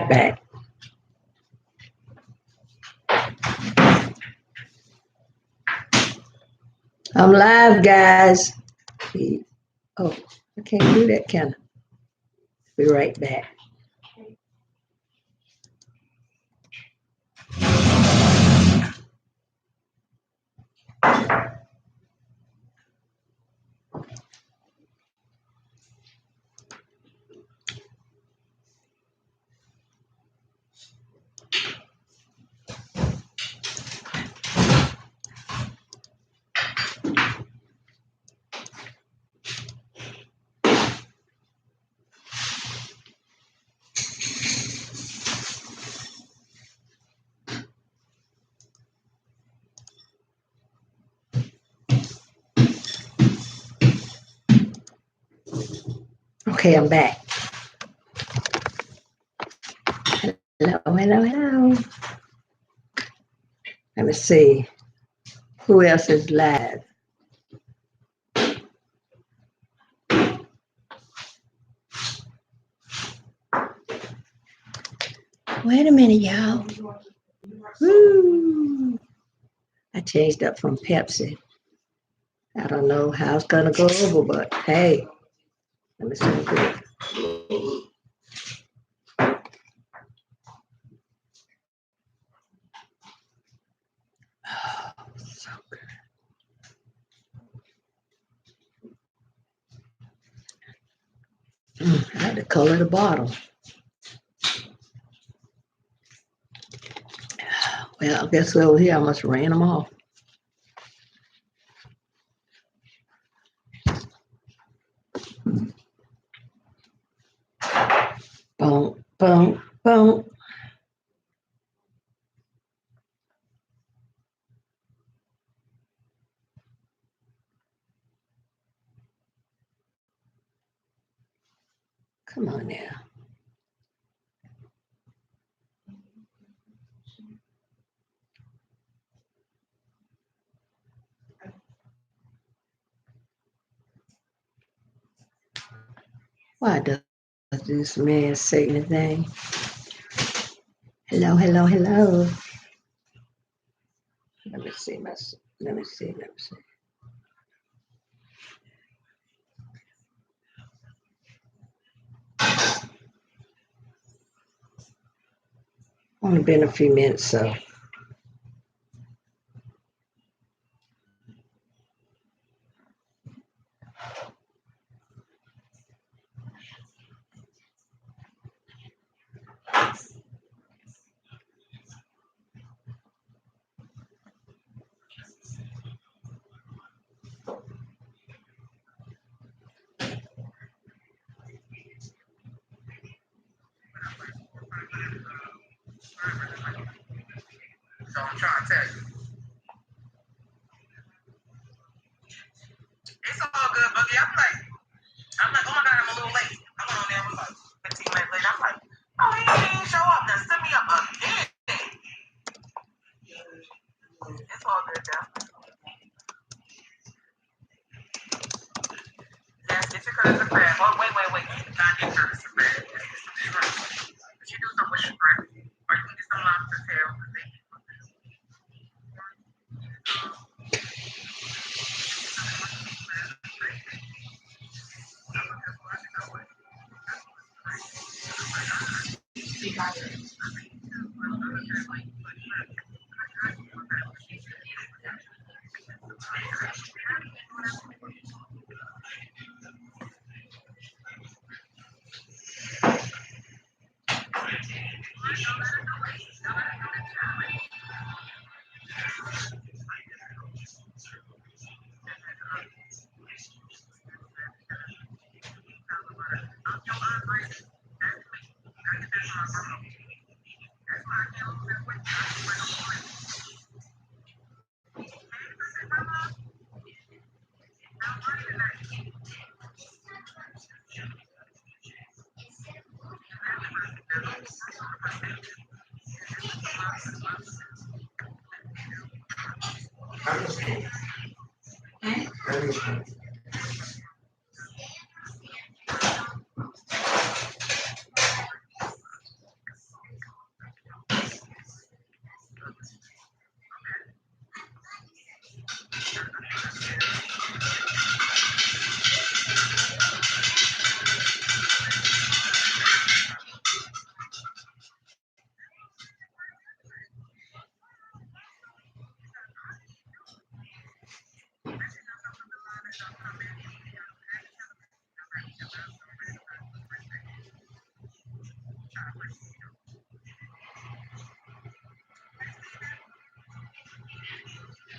right back. I'm live, guys. Oh, I can't do that kind of. Be right back. Okay, I'm back. Hello, hello, hello. Let me see. Who else is live? Wait a minute, y'all. Woo. I changed up from Pepsi. I don't know how it's gonna go over, but hey, let me see. Oh, so good. I had to color the bottle. Well, I guess over here I must ran them off. Boom, boom, boom. Come on now. Why does this man say anything? Hello, hello, hello. Let me see. Let me see. Only been a few minutes, so. So I'm trying to tell you. It's all good, Boogie. I'm like, oh my God, I'm a little late. I went on there, I was like 15 minutes later. I'm like, oh, he didn't show up. Then send me up again. It's all good, though. Yes, get your curtains and crab. Oh, wait. Not get curtains and crab. But you do something with shrimp. Or you can get some lobster tail.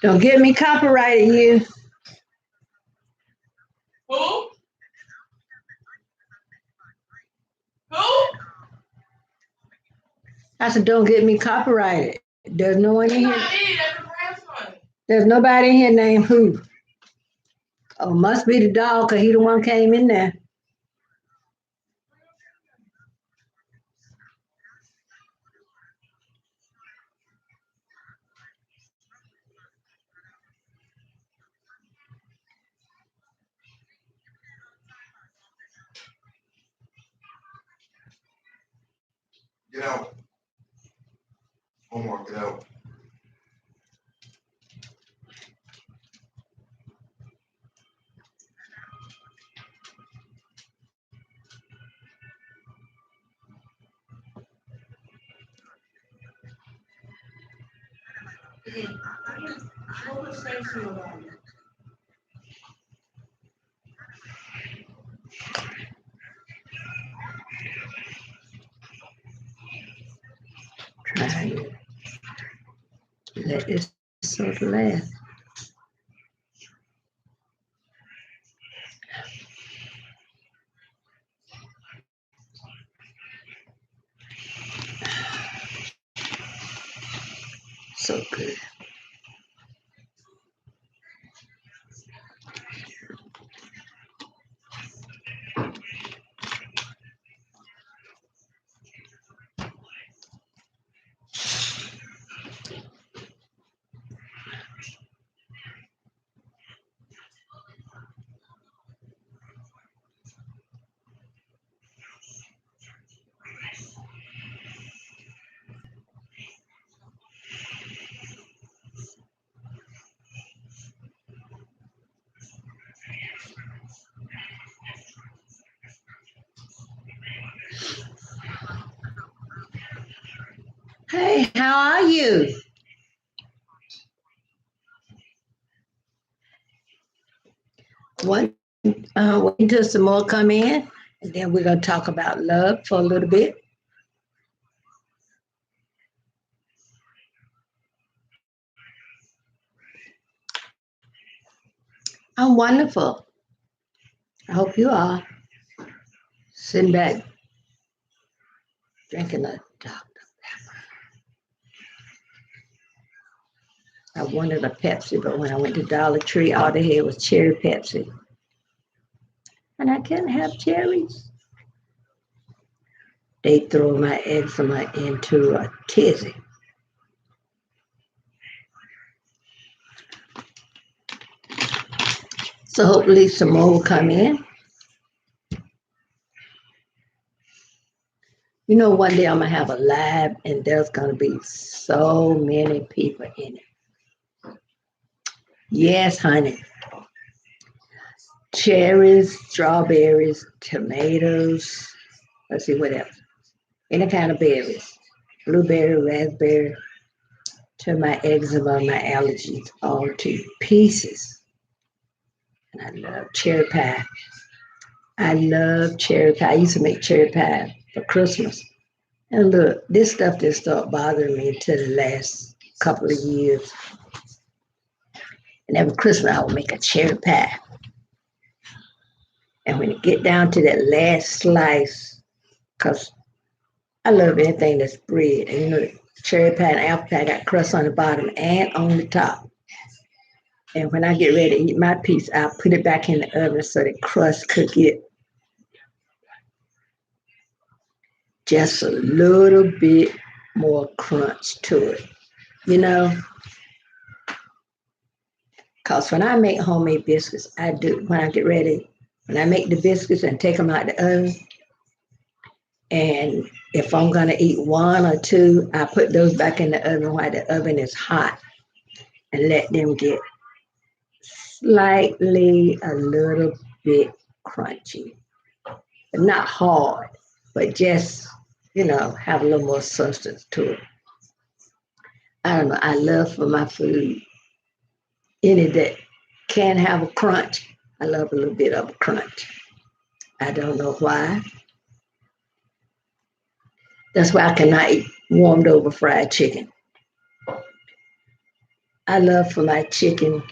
Don't get me copyrighted, you. Who? Who? I said, don't get me copyrighted. There's no one in No, here. I did. That's the last one. There's nobody in here named who. Oh, must be the dog, cause he the one came in there. Get out. Homework, get out. Trying to let this sort of last. So good. Hey, how are you? Wait until some more come in, and then we're gonna talk about love for a little bit. I'm wonderful. I hope you are. Sitting back, drinking a Dr. I wanted a Pepsi, but when I went to Dollar Tree, all they had was cherry Pepsi. And I can't have cherries. They throw my eczema into a tizzy. So hopefully some more will come in. You know, one day I'm gonna have a live and there's gonna be so many people in it. Yes, honey. Cherries, strawberries, tomatoes. Let's see what else. Any kind of berries. Blueberry, raspberry, to my eczema, my allergies, all to pieces. And I love cherry pie. I love cherry pie. I used to make cherry pie for Christmas. And look, this stuff didn't start bothering me until the last couple of years. And every Christmas I would make a cherry pie. And when you get down to that last slice, because I love anything that's bread. And you know, the cherry pie and apple pie got crust on the bottom and on the top. And when I get ready to eat my piece, I'll put it back in the oven so the crust could get just a little bit more crunch to it, you know? Because when I make homemade biscuits, I do, when I get ready, when I make the biscuits and take them out the oven, and if I'm gonna eat one or two, I put those back in the oven while the oven is hot and let them get slightly a little bit crunchy, but not hard, but just, you know, have a little more substance to it. I don't know, I love for my food, any that can have a crunch, I love a little bit of a crunch. I don't know why. That's why I cannot eat warmed over fried chicken. I love for my chicken,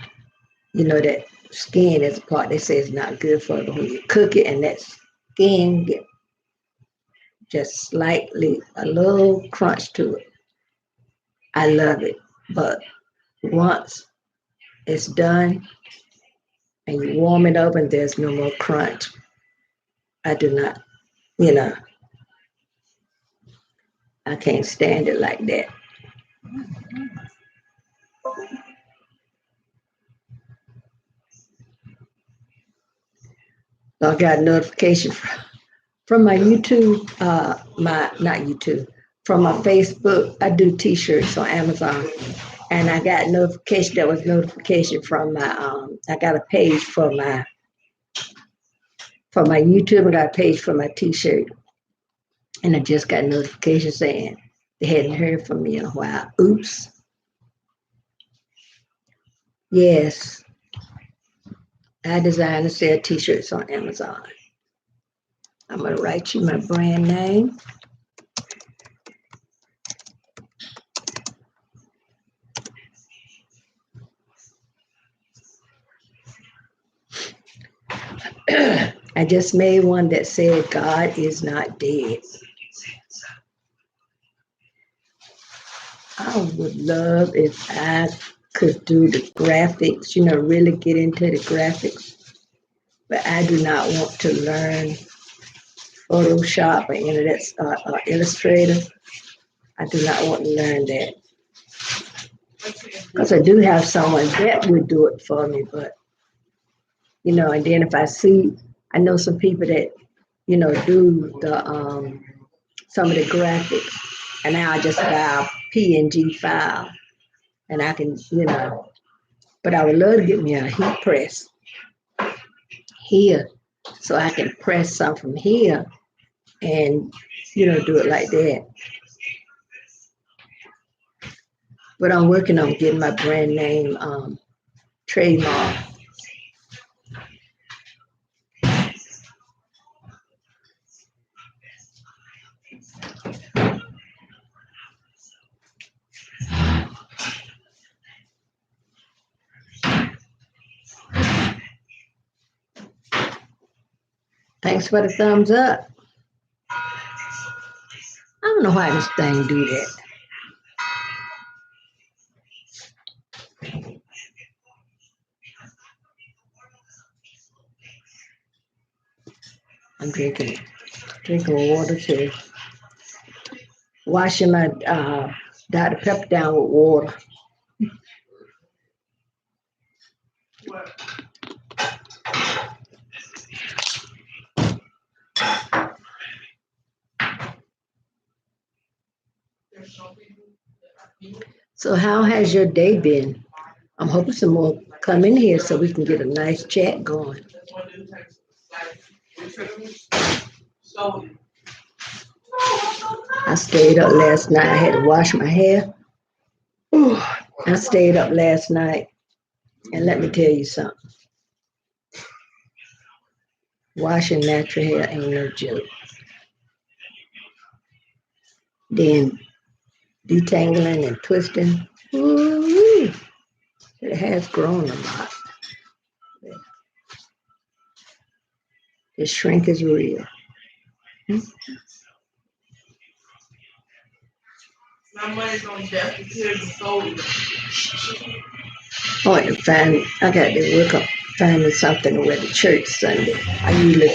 that skin is a part they say is not good for it. But when you cook it and that skin get just slightly a little crunch to it, I love it. But once it's done and you warm it up and there's no more crunch, I do not, you know, I can't stand it like that. So I got a notification from my YouTube, my not YouTube, from my Facebook. I do T-shirts on Amazon, and I got notification. That was notification from my. I got a page for my YouTube. I got a page for my T-shirt, and I just got notification saying they hadn't heard from me in a while. Oops. Yes, I design and sell T-shirts on Amazon. I'm gonna write you my brand name. I just made one that said God is not dead. I would love if I could do the graphics, really get into the graphics, but I do not want to learn Photoshop or any of that Illustrator. I do not want to learn that because I do have someone that would do it for me, but and then if I know some people that do the some of the graphics, and now I just buy a PNG file, and I can, but I would love to get me a heat press here, so I can press some from here and, do it like that. But I'm working on getting my brand name trademark. Thanks for the thumbs up. I don't know why this thing do that. I'm drinking water too. Washing my Dr. Pepper down with water. So how has your day been? I'm hoping some more come in here so we can get a nice chat going. I stayed up last night. I had to wash my hair. Ooh, I stayed up last night, and let me tell you something. Washing natural hair ain't no joke. Then detangling and twisting. Ooh, it has grown a lot. The shrink is real. My money's on Jeff because it's sold. I got to work up, find me something to wear to church Sunday. I usually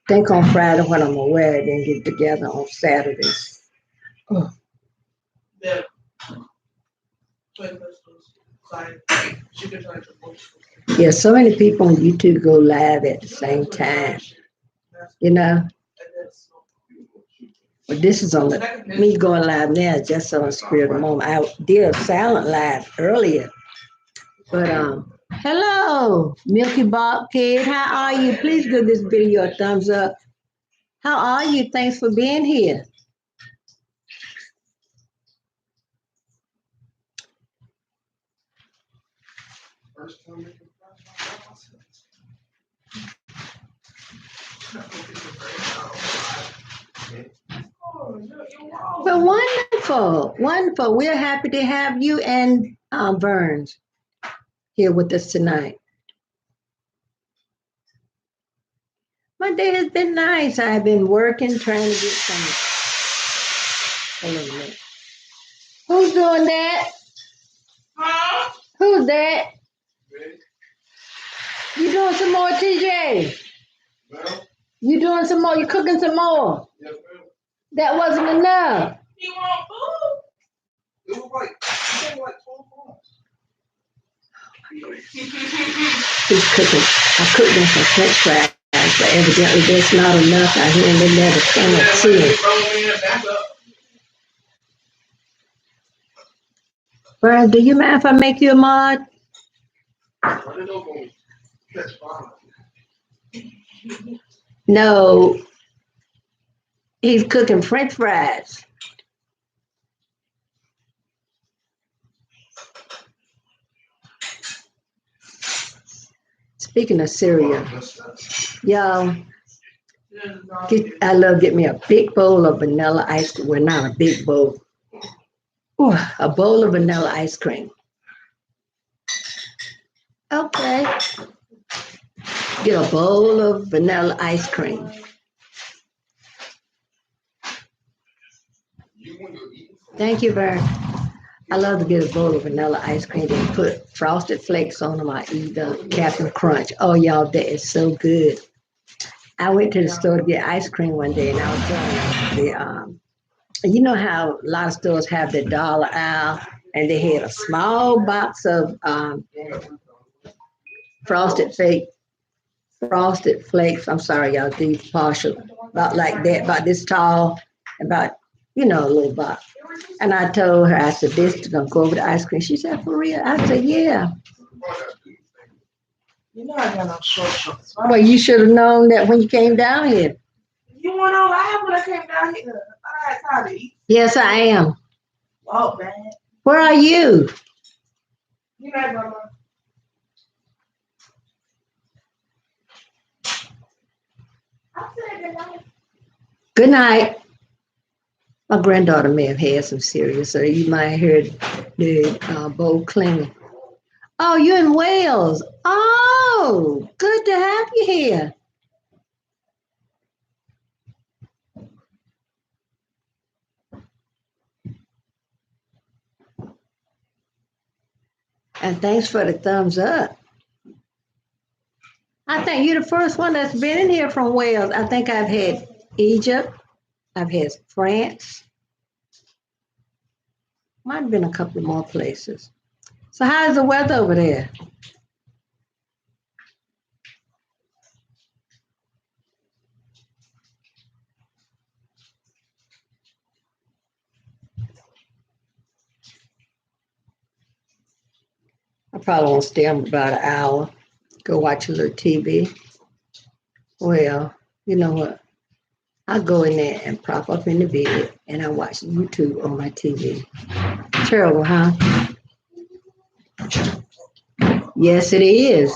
think on Friday what I'm gonna wear, then get together on Saturdays. Oh. The Yeah, so many people on YouTube go live at the same time, But this is on me going live now, just on the spirit of the moment. I did a silent live earlier, but hello, Milky Bob Kid, how are you? Please give this video a thumbs up. How are you? Thanks for being here. Well, wonderful, wonderful. We're happy to have you and Burns here with us tonight. My day has been nice. I've been working, trying to get some. Hold on a minute. Who's doing that? Huh? Who's that? You doing some more, TJ? Ma'am? You doing some more? You cooking some more? Yes, ma'am. That wasn't enough. You want food? It was like 12 months. He's cooking. I cooked them some French fries, but evidently that's not enough out here, and they never come up to it. Burns, do you mind if I make you a mod? Run it over me. Catch fire. No, he's cooking French fries. Speaking of cereal, y'all, I love get me a big bowl of vanilla ice cream. Well, not a big bowl. Ooh, a bowl of vanilla ice cream. Okay. Get a bowl of vanilla ice cream. Thank you, Vern. I love to get a bowl of vanilla ice cream and put frosted flakes on them. I eat the Captain Crunch. Oh, y'all, that is so good. I went to the store to get ice cream one day, and I was telling you know how a lot of stores have the dollar aisle, and they had a small box of frosted flakes. I'm sorry, y'all, these partial, about like that, about this tall, about, a little box. And I told her, I said, this is gonna go over the ice cream. She said, for real? I said, yeah. You know I got no shorts. Well, you should have known that when you came down here. You went on live when I came down here. I thought I had time to eat. Yes, I am. Oh, man. Where are you? You know, Mama. I said good night. Good night. My granddaughter may have had some cereal, so you might have heard the bowl cleaning. Oh, you're in Wales. Oh, good to have you here. And thanks for the thumbs up. I think you're the first one that's been in here from Wales. I think I've had Egypt. I've had France. Might have been a couple more places. So how's the weather over there? I probably won't stay on about an hour. Go watch a little TV. Well, you know what? I go in there and prop up in the bed and I watch YouTube on my TV. Terrible, huh? Yes, it is.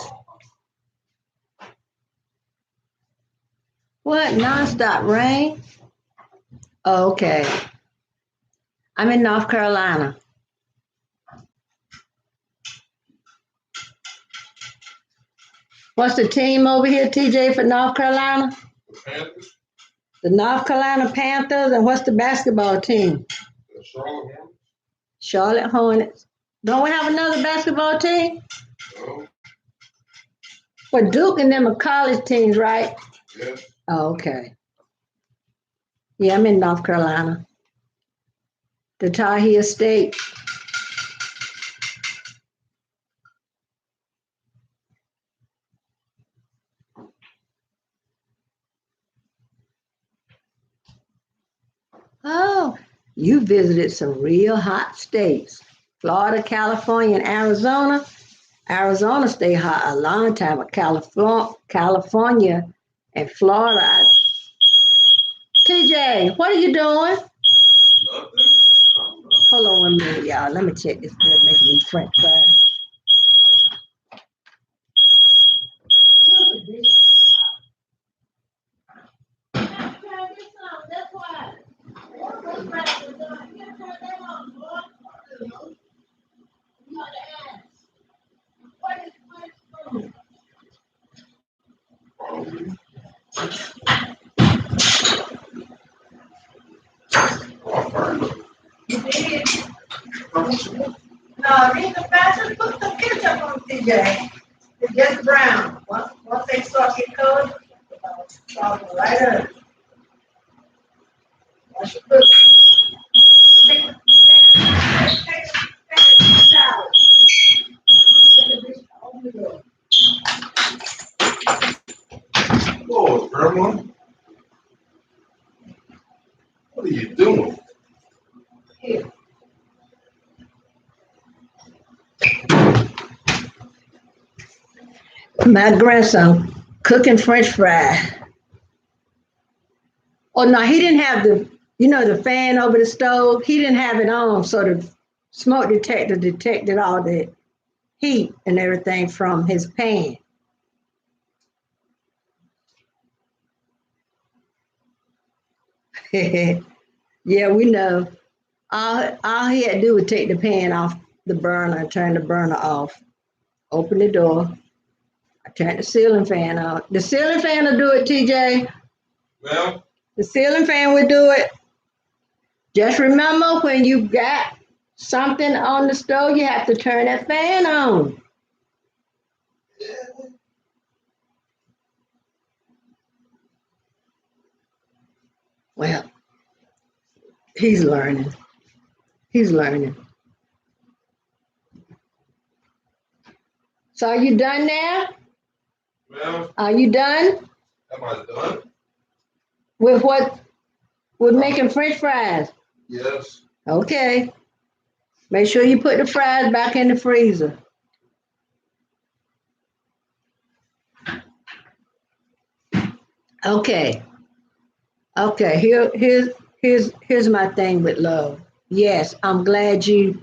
What? Nonstop rain? Okay. I'm in North Carolina. What's the team over here, TJ, for North Carolina? Panthers, The North Carolina Panthers, and what's the basketball team? the Charlotte Hornets. Charlotte Hornets. Don't we have another basketball team? No, Well, Duke and them are college teams, right? yes. Oh, okay. Yeah, I'm in North Carolina. The Tar Heel State. Oh, you visited some real hot states. Florida, California, and Arizona. Arizona stay hot a long time, but California and Florida. TJ, what are you doing? Nothing. Hold on 1 minute, y'all. Let me check this girl making me French fries. That's why. No, in the fashion, put some ketchup on TJ. It's just brown. Once they start getting colored, salt it right up. Once you put, take a towel. Lord, Grandma, what are you doing? Here. My grandson cooking French fries. Oh no, he didn't have the fan over the stove. He didn't have it on, so the smoke detector detected all the heat and everything from his pan. Yeah, we know. All he had to do was take the pan off the burner and turn the burner off. Open the door. I turned the ceiling fan on. The ceiling fan will do it, TJ. Well, The ceiling fan will do it. Just remember when you got something on the stove, you have to turn that fan on. Well, he's learning. He's learning. So are you done now? well, Are you done am I done? with what with making French fries? Yes. Okay. Make sure you put the fries back in the freezer. Okay. Okay. Here's my thing with love. Yes, I'm glad you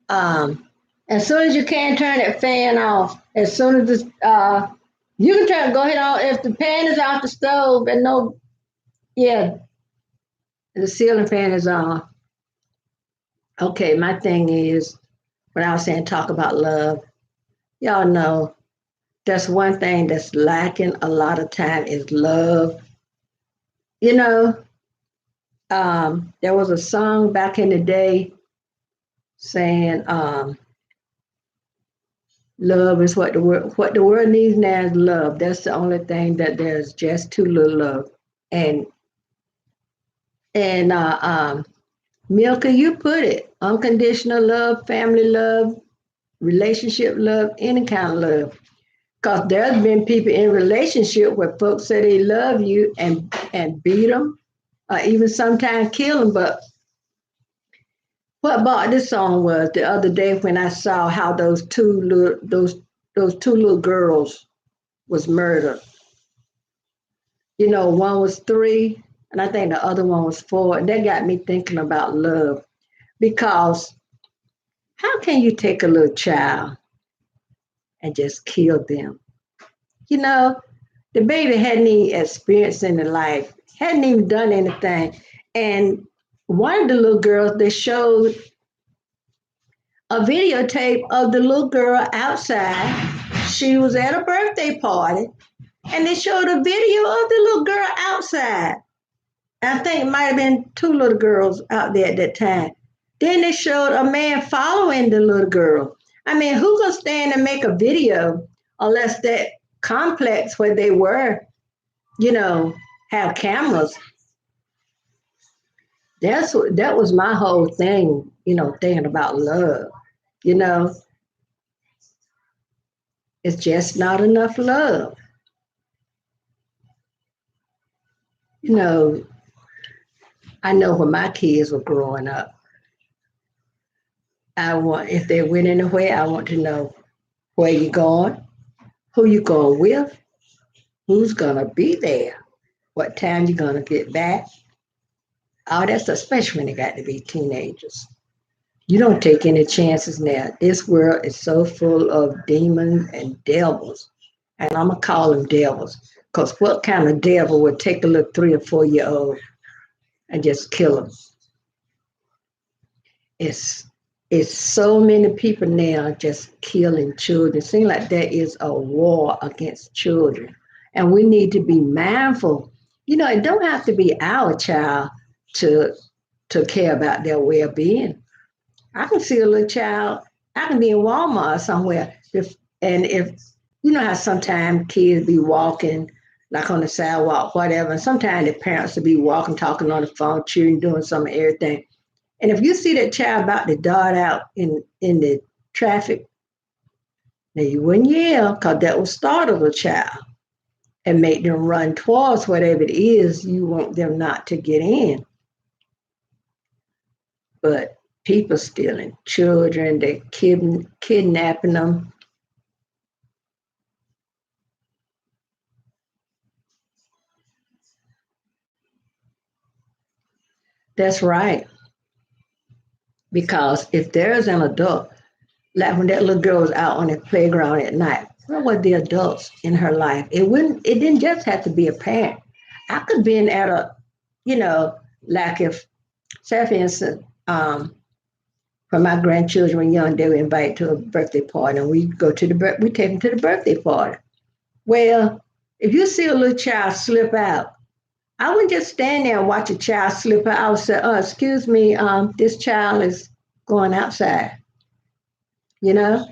as soon as you can turn that fan off, as soon as this you can go ahead on if the pan is off the stove and no yeah, the ceiling fan is on. Okay, my thing is when I was saying talk about love, y'all know that's one thing that's lacking a lot of time is love. You know, there was a song back in the day saying, love is what the world needs now is love. That's the only thing that there's just too little love. And and Milka, you put it unconditional love, family love, relationship love, any kind of love. Because there's been people in relationship where folks say they love you and beat them, or even sometimes kill them. But what about this song was the other day when I saw how those two little girls was murdered. You know, one was 3, and I think the other one was 4. And that got me thinking about love because how can you take a little child and just kill them? You know, the baby hadn't even experienced any life, hadn't even done anything. And one of the little girls, they showed a videotape of the little girl outside. She was at a birthday party, and they showed a video of the little girl outside. I think it might have been 2 little girls out there at that time. Then they showed a man following the little girl. I mean, who gonna stand and make a video unless that complex where they were, you know, have cameras? That was my whole thing, thinking about love. You know, it's just not enough love. You know, I know when my kids were growing up, if they went anywhere, I want to know where you going, who you going with, who's gonna be there, what time you gonna get back. Oh, that's especially when they got to be teenagers. You don't take any chances now. This world is so full of demons and devils, and I'm gonna call them devils, because what kind of devil would take a little 3 or 4 year old and just kill them? It's it's so many people now just killing children. It seems like there is a war against children. And we need to be mindful. It don't have to be our child to to care about their well-being. I can see a little child, I can be in Walmart or somewhere, if you know how sometimes kids be walking like on the sidewalk, whatever, and sometimes the parents will be walking, talking on the phone, cheering, doing some of everything. And if you see that child about to dart out in the traffic, now you wouldn't yell because that will startle the child and make them run towards whatever it is you want them not to get in. But people stealing children, they kidnapping them. That's right. Because if there's an adult, like when that little girl was out on the playground at night, where were the adults in her life? It didn't just have to be a parent. I could be at a, you know, like if, say for instance, when my grandchildren were young, they were invited to a birthday party, and we take them to the birthday party. Well, if you see a little child slip out, I wouldn't just stand there and watch a child slip out. I would say, "Oh, excuse me, this child is going outside," you know.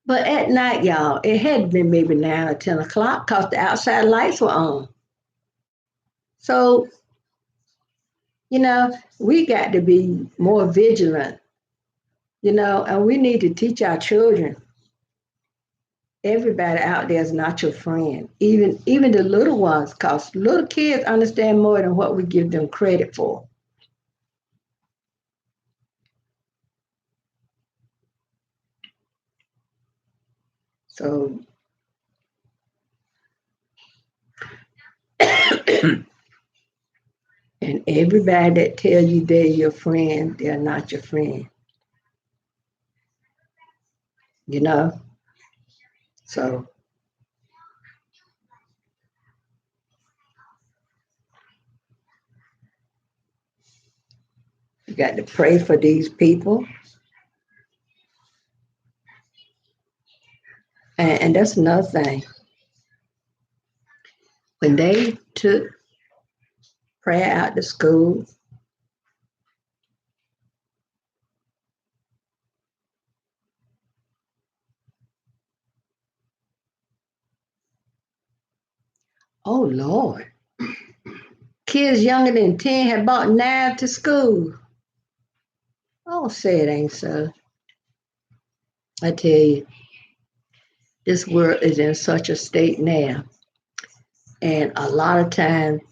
But at night, y'all, it had been maybe 9 or 10 o'clock because the outside lights were on. So, we got to be more vigilant, and we need to teach our children. Everybody out there is not your friend, even the little ones, because little kids understand more than what we give them credit for. So, and everybody that tell you they're your friend, they're not your friend, you know? So you got to pray for these people. And that's another thing. When they took prayer out to school, oh Lord, kids younger than 10 had bought knives to school. Oh, say it ain't so. I tell you, this world is in such a state now. And a lot of times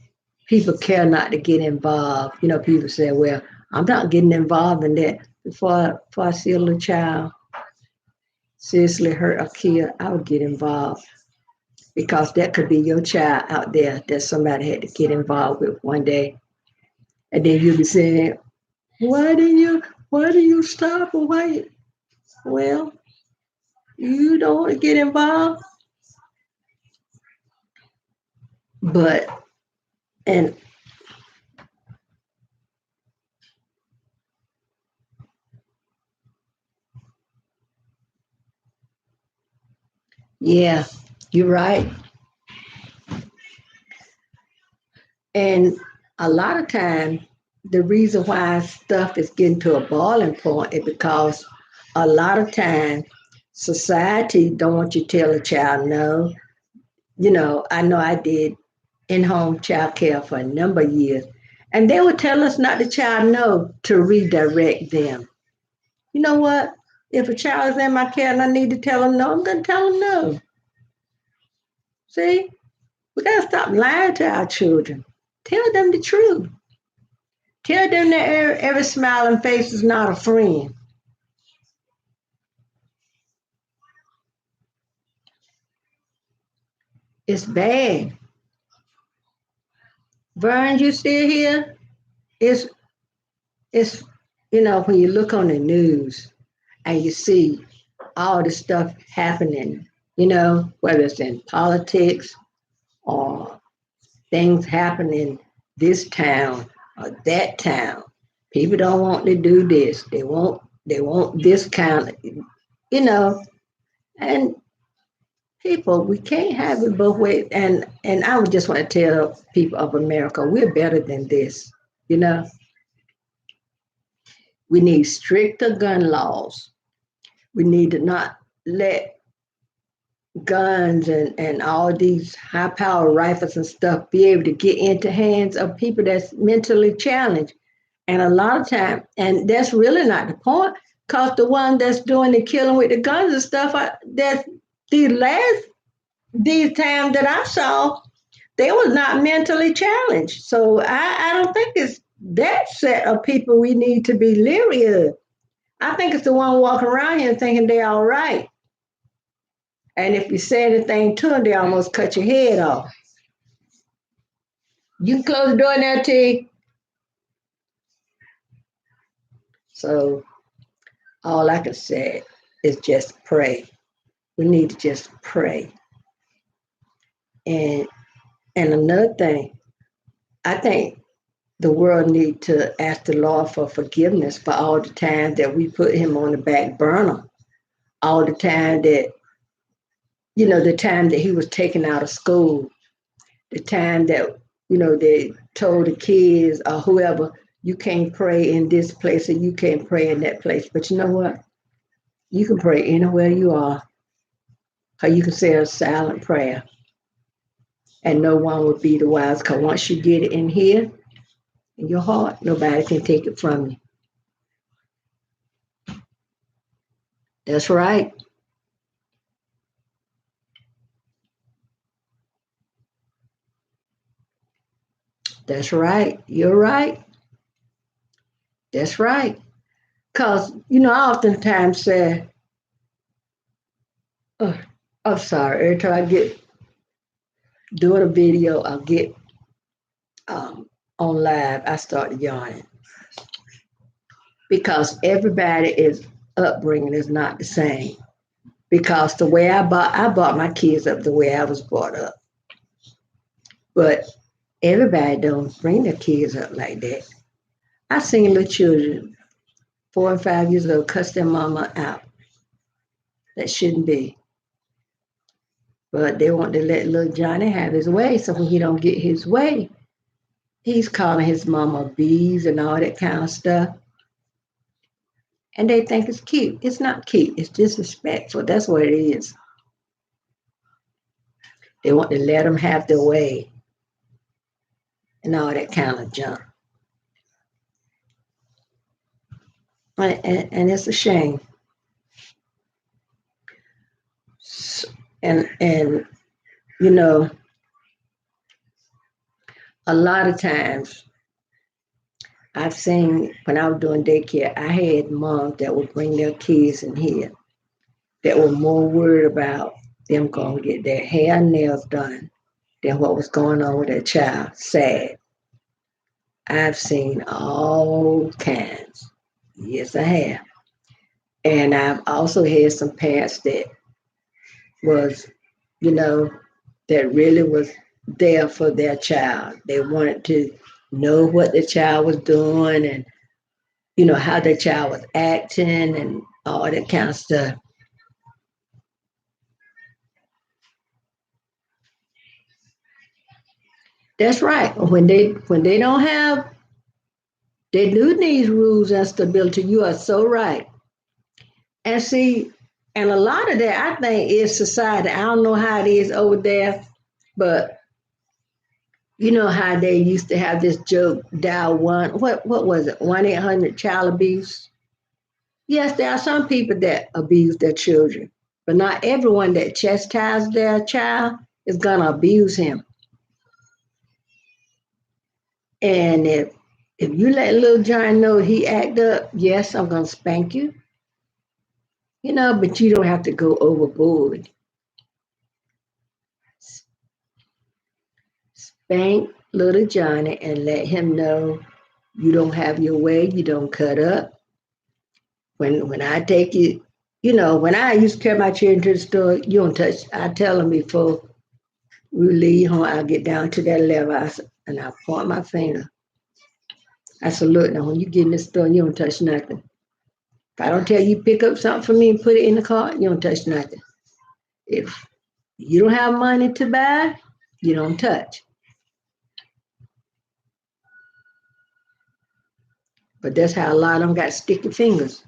people care not to get involved. People say, well, I'm not getting involved in that. Before I see a little child seriously hurt or killed, I would get involved because that could be your child out there that somebody had to get involved with one day. And then you'll be saying, why do you stop and wait? Well, you don't want to get involved. But, and yeah, you're right. And a lot of times, the reason why stuff is getting to a boiling point is because a lot of time society don't want you to tell a child no. I know I did in-home child care for a number of years, and they would tell us not to child no to redirect them. You know what? If a child is in my care and I need to tell them no, I'm going to tell them no. See, we got to stop lying to our children. Tell them the truth. Tell them that every smiling face is not a friend. It's bad. Vern, you still here? It's it's when you look on the news and you see all the stuff happening, whether it's in politics or things happening this town or that town. People don't want to do this. They want this kind of, you know, and people, we can't have it both ways. And I would just want to tell people of America, we're better than this. You know, we need stricter gun laws. We need to not let guns and all these high power rifles and stuff be able to get into hands of people that's mentally challenged. And a lot of time, and that's really not the point, because the one that's doing the killing with the guns and stuff, that these times that I saw, they was not mentally challenged. So I don't think it's that set of people we need to be leery of. I think it's the one walking around here thinking they're all right. And if you say anything to them, they almost cut your head off. You can close the door now, T. So all I can say is just pray. We need to just pray. And another thing, I think the world need to ask the Lord for forgiveness for all the time that we put him on the back burner. All the time that, the time that he was taken out of school, the time that, they told the kids or whoever, you can't pray in this place or you can't pray in that place. But you know what? You can pray anywhere you are, or you can say a silent prayer and no one will be the wise. Because once you get it in here, in your heart, nobody can take it from you. That's right. That's right. You're right. That's right. Because, I oftentimes say, oh, I'm sorry, every time I get doing a video, I'll get on live, I start yawning. Because everybody is upbringing is not the same. Because the way I brought my kids up the way I was brought up. But everybody don't bring their kids up like that. I seen little children, 4 and 5 years old, cuss their mama out. That shouldn't be. But they want to let little Johnny have his way. So when he don't get his way, he's calling his mama bees and all that kind of stuff. And they think it's cute. It's not cute. It's disrespectful. That's what it is. They want to let them have their way and all that kind of junk. And it's a shame. And a lot of times I've seen when I was doing daycare, I had moms that would bring their kids in here that were more worried about them going to get their hair and nails done than what was going on with their child. Sad. I've seen all kinds. Yes, I have. And I've also had some parents that was, that really was there for their child. They wanted to know what the child was doing and, how the child was acting and all that kind of stuff. That's right. When they don't have, they do need rules and stability. You are so right. And see, and a lot of that I think is society. I don't know how it is over there, but you know how they used to have this joke, dial one, what was it, 1-800 child abuse? Yes, there are some people that abuse their children, but not everyone that chastises their child is gonna abuse him. And if you let little John know he act up, yes, I'm gonna spank you. But you don't have to go overboard. Spank little Johnny and let him know you don't have your way, you don't cut up. When I take you, when I used to carry my children to the store, you don't touch. I tell them before we leave home, I'll get down to that level and I point my finger. I said, look, now when you get in the store, you don't touch nothing. If I don't tell you pick up something for me and put it in the cart, you don't touch nothing. If you don't have money to buy, you don't touch. But that's how a lot of them got sticky fingers.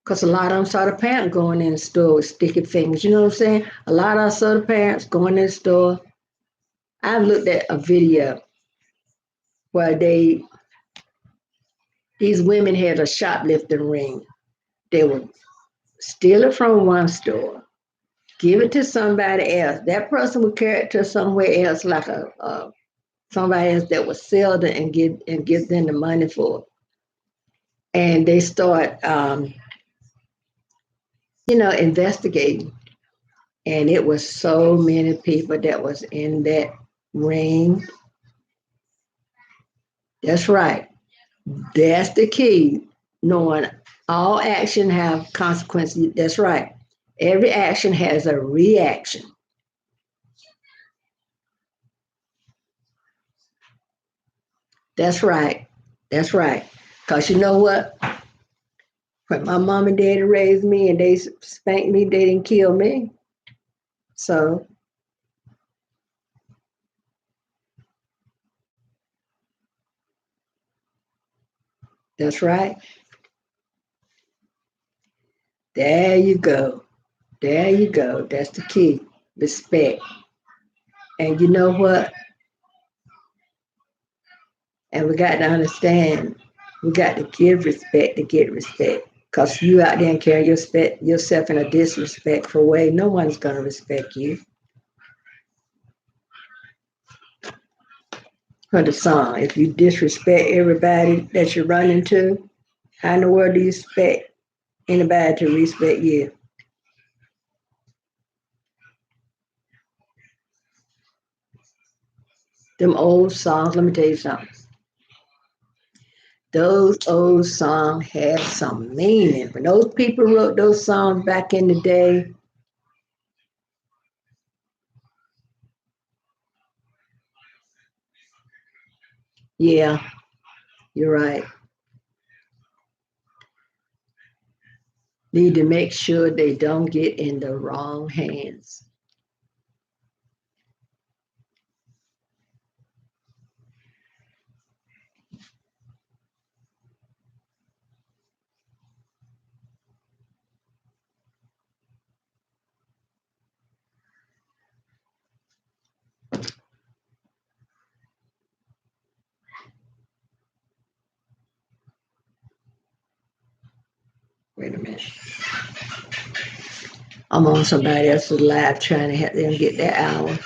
Because a lot of them saw the parent going in the store with sticky fingers. You know what I'm saying? A lot of us saw the parents going in the store. I've looked at a video where these women had a shoplifting ring. They would steal it from one store, give it to somebody else. That person would carry it to somewhere else, like a somebody else that would sell it and give them the money for it. And they start, investigating. And it was so many people that was in that ring. That's right. That's the key. Knowing all action have consequences. That's right. Every action has a reaction. That's right. That's right. Because you know what? When my mom and daddy raised me and they spanked me, they didn't kill me. So that's right. There you go. There you go. That's the key. Respect. And you know what? And we got to understand, we got to give respect to get respect. Because you out there and carry yourself in a disrespectful way, no one's going to respect you. For the song, if you disrespect everybody that you run into, how in the world do you expect anybody to respect you? Them old songs, let me tell you something. Those old songs have some meaning. When those people wrote those songs back in the day, yeah, you're right. Need to make sure they don't get in the wrong hands. Wait a minute. I'm on somebody else's live trying to help them get their hour.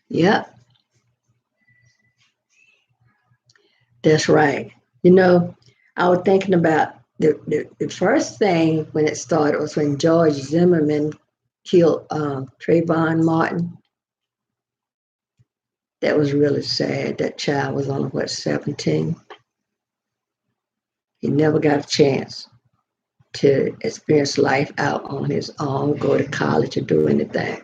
Yep, that's right. You know, I was thinking about the first thing when it started was when George Zimmerman killed Trayvon Martin. That was really sad. That child was only, what, 17? He never got a chance to experience life out on his own, go to college or do anything.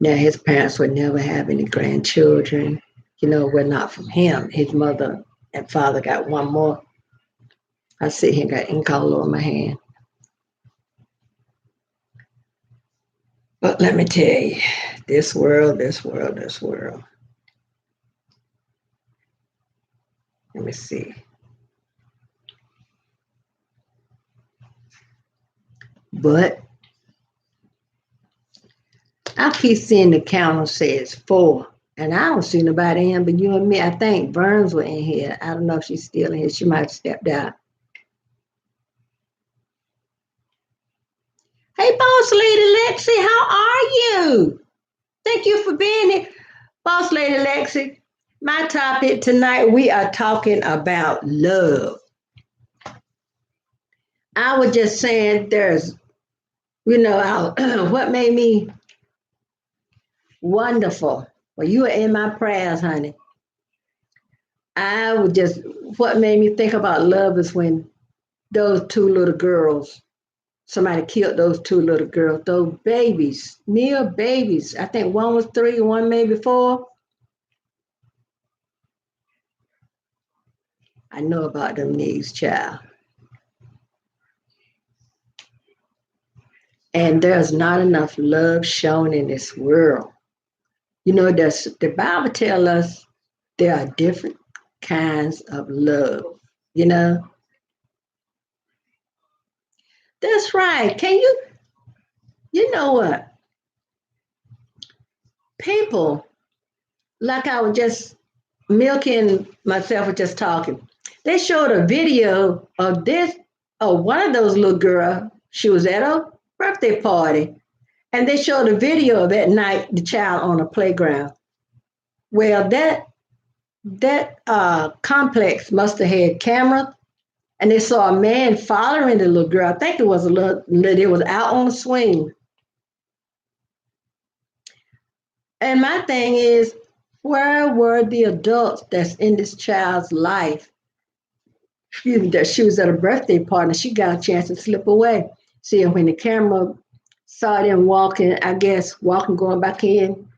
Now his parents would never have any grandchildren. Were not from him. His mother and father got one more. I sit here and got ink all over my hand. But let me tell you, this world, this world, this world. Let me see. But I keep seeing the counter says 4. And I don't see nobody in but you and me. I think Burns were in here. I don't know if she's still in here. She might have stepped out. Hey, Boss Lady Lexi, how are you? Thank you for being here. Boss Lady Lexi, my topic tonight, we are talking about love. I was just saying what made me wonderful. Well, you were in my prayers, honey. What made me think about love is when those two little girls, somebody killed those two little girls, those babies, mere babies. I think one was 3, one maybe 4. I know about them needs, child. And there's not enough love shown in this world. You know, the Bible tells us there are different kinds of love. You know, that's right. You know what? People, like I was just milking myself with just talking. They showed a video of this, of one of those little girl. She was at a birthday party, and they showed a video of that night, the child on a playground. Well, that complex must have had cameras, and they saw a man following the little girl. I think it was a little. It was out on the swing. And my thing is, where were the adults that's in this child's life? Excuse me, that she was at a birthday party and she got a chance to slip away. See, and when the camera saw them walking, I guess walking, going back in,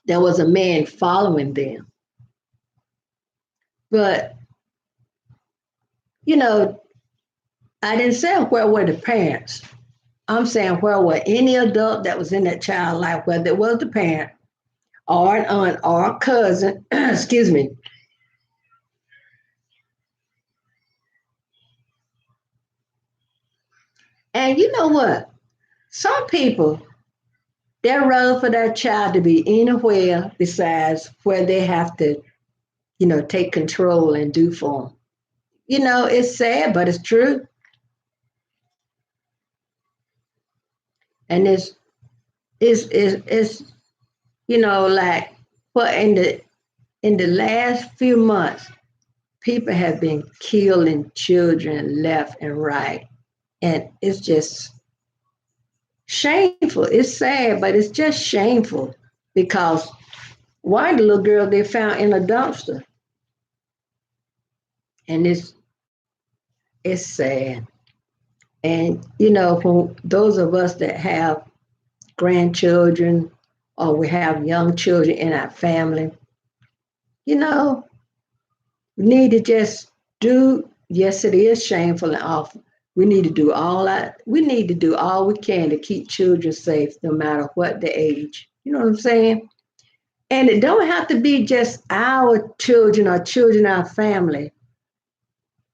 there was a man following them. But, you know, I didn't say where were the parents. I'm saying where were any adult that was in that child's life, whether it was the parent or an aunt or a cousin, excuse me. And you know what? Some people, they're rather for their child to be anywhere besides where they have to, take control and do for them. It's sad, but it's true. And it's like, well, in the last few months, people have been killing children left and right. And it's just shameful. It's sad, but it's just shameful because one of the little girl they found in a dumpster. And it's sad. And when those of us that have grandchildren or we have young children in our family, you know, we need to just do, yes, it is shameful and awful. We need to do all we can to keep children safe no matter what the age. You know what I'm saying? And it don't have to be just our children or children in our family.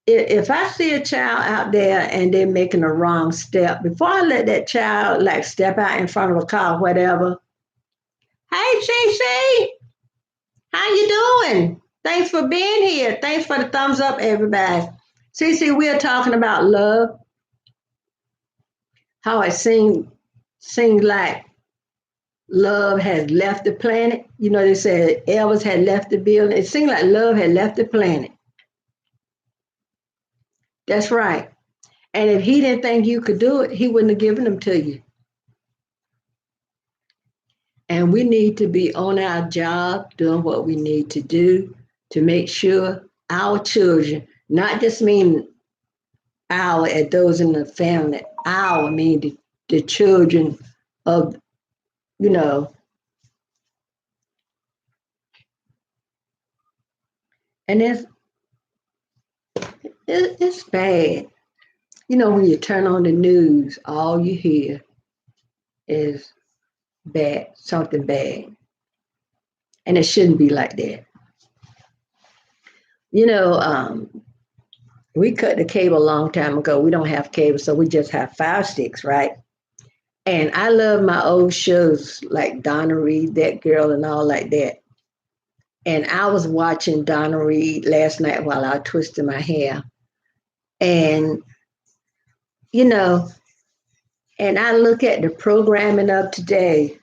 If I see a child out there and they're making a wrong step, before I let that child like step out in front of a car, whatever, hey CC, how you doing? Thanks for being here. Thanks for the thumbs up, everybody. CC, we're talking about love, how it seems like love has left the planet. They said Elvis had left the building. It seemed like love had left the planet. That's right. And if he didn't think you could do it, he wouldn't have given them to you. And we need to be on our job, doing what we need to do to make sure our children, not just mean our at those in the family, our mean the children of, you know, and it's bad. When you turn on the news, all you hear is bad, something bad. And it shouldn't be like that. You know, um, we cut the cable a long time ago. We don't have cable, so we just have Fire Sticks, right? And I love my old shows like Donna Reed, That Girl, and all like that. And I was watching Donna Reed last night while I twisted my hair. And, you know, and I look at the programming of today,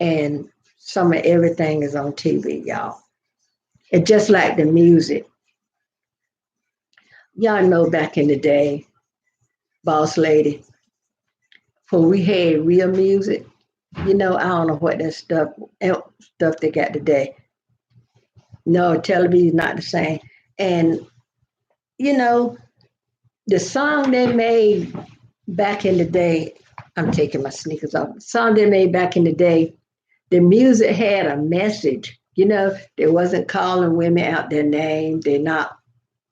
and some of everything is on TV, y'all. It's just like the music. Y'all know back in the day, Boss Lady, when we had real music, I don't know what that stuff they got today. No, television not the same. And you know, the song they made back in the day, I'm taking my sneakers off. The song they made back in the day, the music had a message. They wasn't calling women out their name. They're not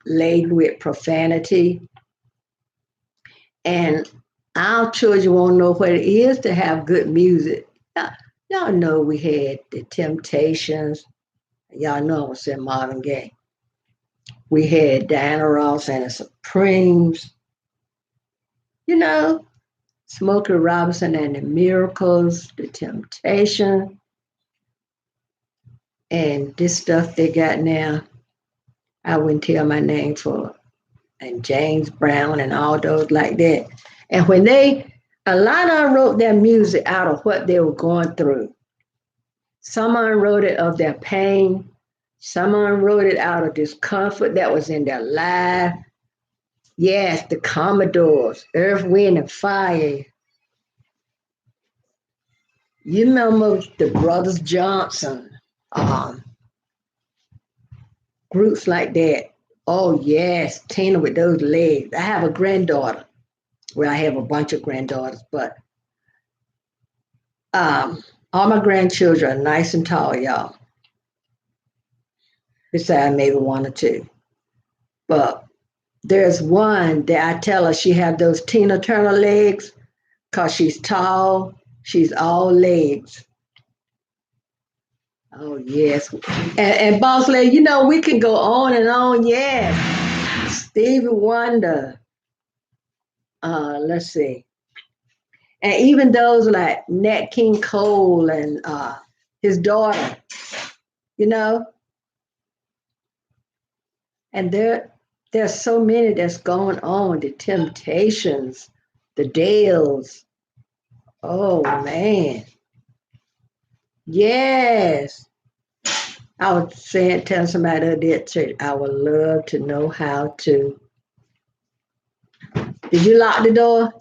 laden with profanity. And Our children won't know what it is to have good music. Y'all know we had the Temptations. Y'all know I was in Marvin Gaye. We had Diana Ross and the Supremes. You know, Smokey Robinson and the Miracles, the Temptation, and this stuff they got now. I wouldn't tell my name for, and James Brown and all those like that. And when a lot of them wrote their music out of what they were going through. Some of them wrote it of their pain. Some of them wrote it out of discomfort that was in their life. Yes, the Commodores, Earth, Wind, and Fire. You remember the Brothers Johnson, groups like that. Oh, yes, Tina with those legs. I have a granddaughter. Well, I have a bunch of granddaughters, but all my grandchildren are nice and tall, y'all. Besides maybe one or two. But there's one that I tell her she had those Tina Turner legs because she's tall. She's all legs. Oh, yes. And Boss Lady, we can go on and on. Yes. Stevie Wonder. Let's see. And even those like Nat King Cole and his daughter, and there's so many that's going on. The Temptations, the Dales. Oh man. Yes. I was telling somebody that did church, I would love to know how to. Did you lock the door?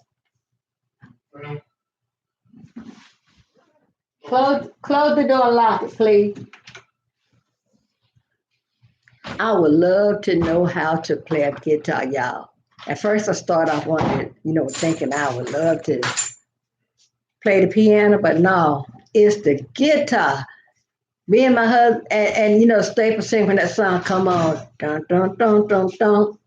Close the door and lock it, please. I would love to know how to play a guitar, y'all. At first, I started off wanting, thinking I would love to play the piano, but no, it's the guitar. Me and my husband, and Staple sing when that song come on. Dun, dun, dun, dun, dun.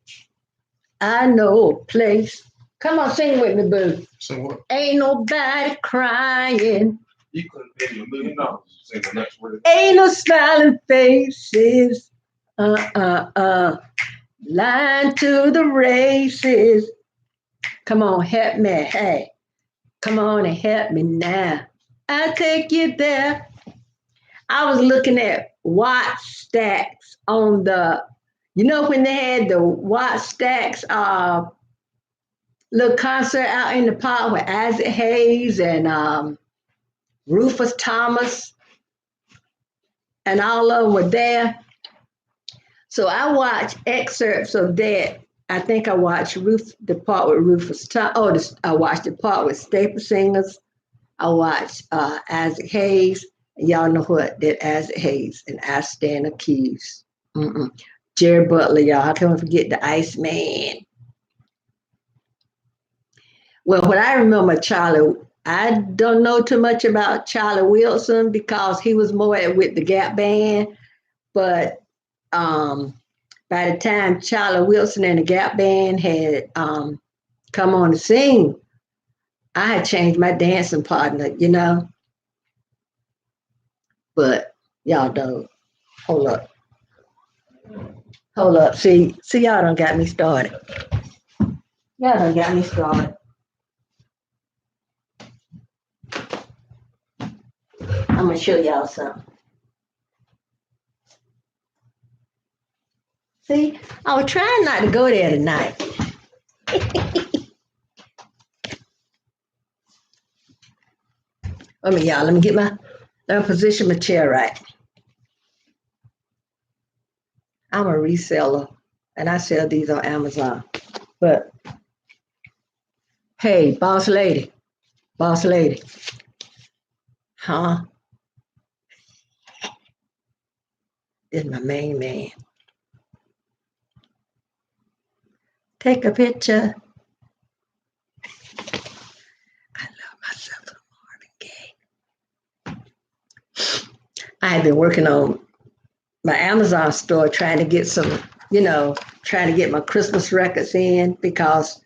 I know a place. Come on, sing with me, boo. So what? Ain't nobody crying. You couldn't pay me $1 million to say the next word. Ain't no smiling faces. Line to the races. Come on, help me. Hey, come on and help me now. I'll take you there. I was looking at watch stacks on when they had the watch stacks little concert out in the park with Isaac Hayes and Rufus Thomas and all of them were there. So I watched excerpts of that. I think I watched the part with Rufus Thomas. I watched the part with Staple Singers. I watched Isaac Hayes. And y'all know what that Isaac Hayes and I Stand Accused. Jerry Butler, y'all. How can we forget the Iceman? Well, what I remember, Charlie, I don't know too much about Charlie Wilson because he was more with the Gap Band. But by the time Charlie Wilson and the Gap Band had come on to sing, I had changed my dancing partner, But y'all don't. Hold up. See, y'all done got me started. I'm gonna show y'all something. See, I was trying not to go there tonight. Let me get let me position my chair right. I'm a reseller and I sell these on Amazon. But hey, boss lady. Huh? This is my main man. Take a picture. I love myself some Marvin Gaye. I have been working on my Amazon store trying to get some, trying to get my Christmas records in because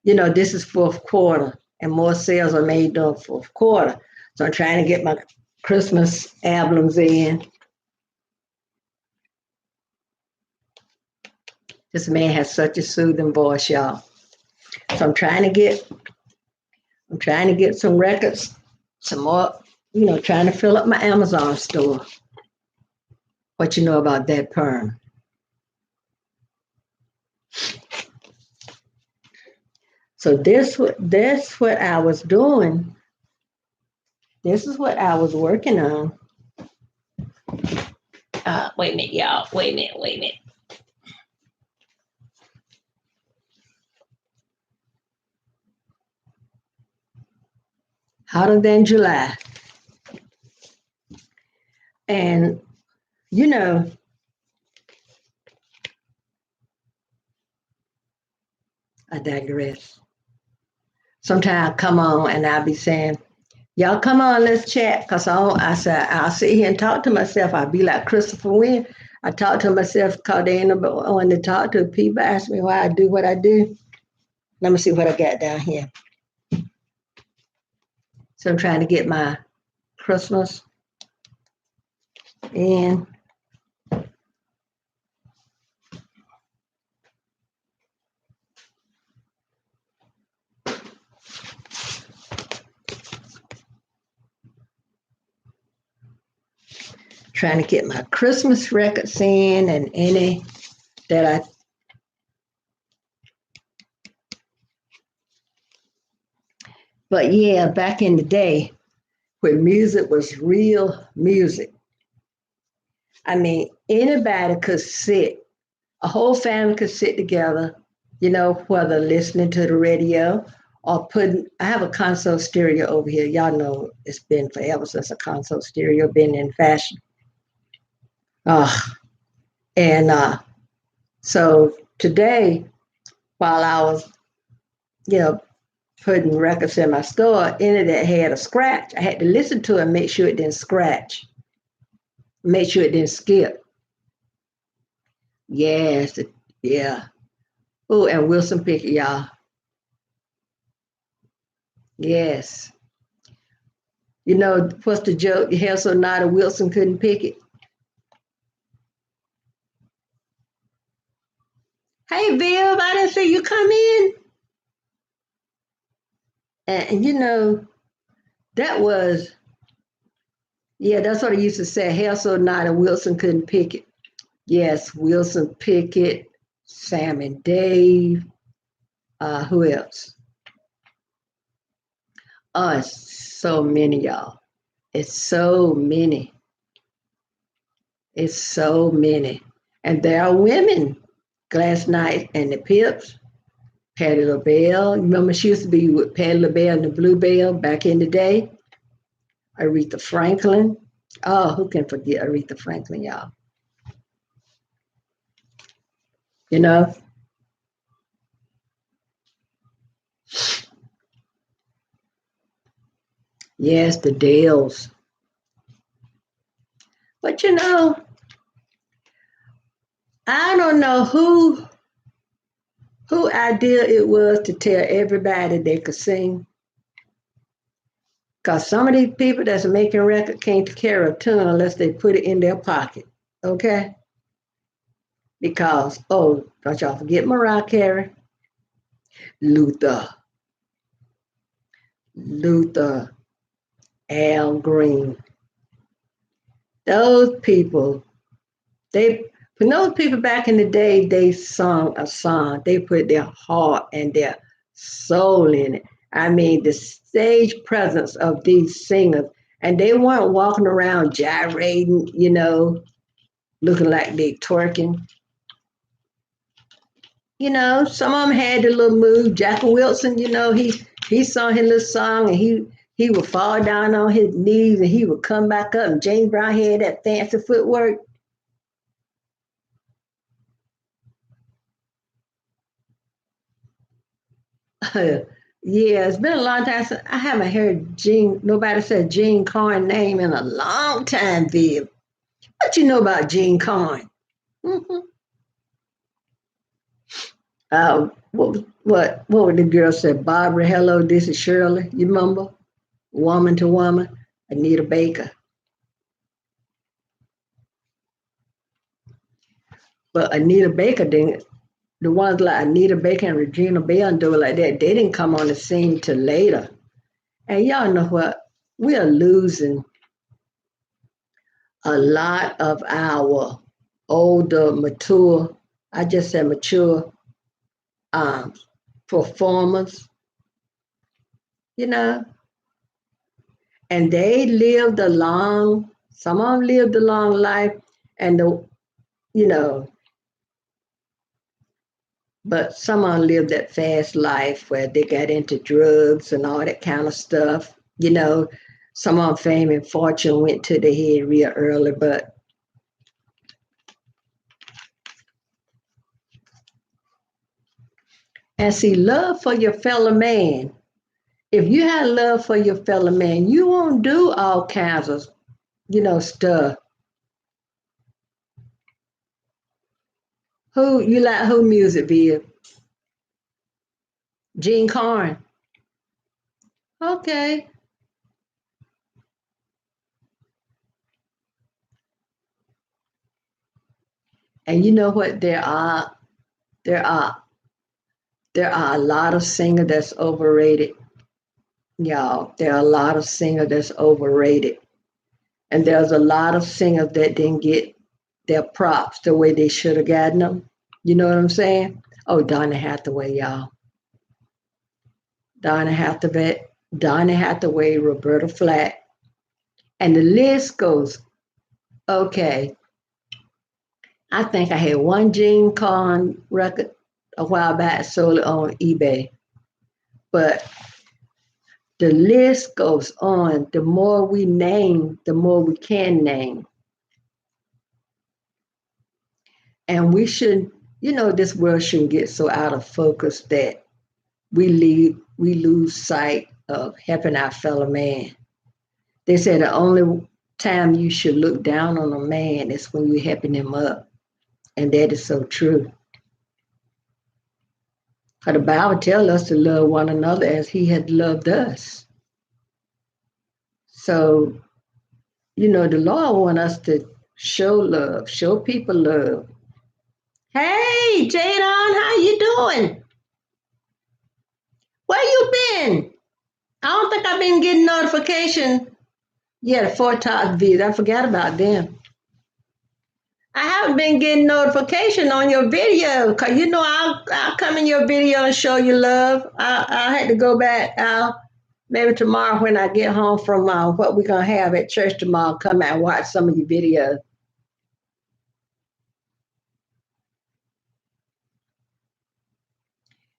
This is fourth quarter and more sales are made during fourth quarter. So I'm trying to get my Christmas albums in. This man has such a soothing voice, y'all. So I'm trying to get some records, some more, trying to fill up my Amazon store. What you know about that, Perm? So this what I was doing. This is what I was working on. Wait a minute, y'all. Wait a minute. Hotter than July. And, you know, I digress. Sometimes I come on and I'll be saying, y'all come on, let's chat. Because I said, I'll sit here and talk to myself. I'll be like Christopher Wynn. I talk to myself because they ain't nobody want to talk to. People ask me why I do what I do. Let me see what I got down here. So I'm trying to get my Christmas in. Trying to get my Christmas records in and any that I but yeah, back in the day when music was real music. I mean, anybody could sit, a whole family could sit together, whether listening to the radio or I have a console stereo over here. Y'all know it's been forever since a console stereo been in fashion. And so today, while I was, putting records in my store, any that had a scratch, I had to listen to it and make sure it didn't scratch, make sure it didn't skip. Yes, yeah. Oh, and Wilson Pickett, y'all. Yes. What's the joke? Your hair so naughty, Wilson couldn't pick it. Hey, Viv, I didn't see you come in. And that was, yeah, that's what I used to say. Hair so naughty, Wilson couldn't pick it. Yes, Wilson Pickett, Sam and Dave. Who else? Oh, it's so many, y'all. It's so many. It's so many. And there are women. Glass Knight and the Pips, Patti LaBelle. Remember, she used to be with Patti LaBelle and the Bluebell back in the day. Aretha Franklin. Oh, who can forget Aretha Franklin, y'all? Yes, the Dales. But I don't know who idea it was to tell everybody they could sing. Because some of these people that's making record can't carry a tune unless they put it in their pocket. Okay? Because, don't y'all forget Mariah Carey, Luther, Al Green. Those people, when those people back in the day, they sung a song. They put their heart and their soul in it. I mean, the stage presence of these singers, and they weren't walking around gyrating, looking like they twerking. Some of them had the little move. Jackie Wilson, he sung his little song and he would fall down on his knees and he would come back up. And James Brown had that fancy footwork. Yeah, it's been a long time since I haven't heard nobody said Gene Coyne name in a long time, Viv. What you know about Gene Coyne? Mm-hmm. What would the girl say? Barbara, hello, this is Shirley. You remember? Woman to woman, Anita Baker. But Anita Baker didn't. The ones like Anita Baker and Regina Bell and do it like that, they didn't come on the scene till later. And y'all know what? We are losing a lot of our older, mature, I just said mature um, performers, you know, and they lived a long, some of them lived a long life, and you know, but some of them lived that fast life where they got into drugs and all that kind of stuff. You know, some of them fame and fortune went to the head real early, but and see, love for your fellow man. If you had love for your fellow man, you won't do all kinds of, stuff. Who you like? Who music, Viv? Gene Carn. Okay. And you know what? There are there are a lot of singers that's overrated, y'all. There are a lot of singers that's overrated, and there's a lot of singers that didn't get their props the way they should have gotten them. You know what I'm saying? Oh, Donna Hathaway, y'all. Donna Hathaway, Donna Hathaway, Roberta Flack, and the list goes. Okay, I think I had one Gene Carn record a while back, sold it on eBay. But the list goes on. The more we name, the more we can name. And we should, this world shouldn't get so out of focus that we lose sight of helping our fellow man. They say the only time you should look down on a man is when you're helping him up. And that is so true. For the Bible tells us to love one another as he had loved us. So, the Lord wants us to show love, show people love. Hey, Jadon, how you doing? Where you been? I don't think I've been getting notification. Yeah, the Fort Todd vids. I forgot about them. I haven't been getting notification on your video because I'll come in your video and show you love. I had to go back. Maybe tomorrow when I get home from what we're gonna have at church tomorrow, come and watch some of your videos.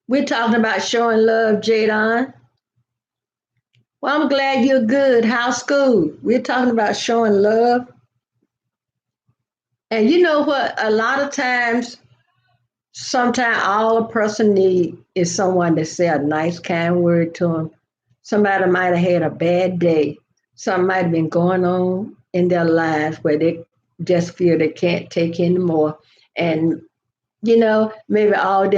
We're talking about showing love, Jadon. Well, I'm glad you're good. How's school? We're talking about showing love. And you know what? A lot of times, sometimes all a person need is someone to say a nice, kind word to them. Somebody might have had a bad day. Something might have been going on in their lives where they just feel they can't take anymore. And, maybe all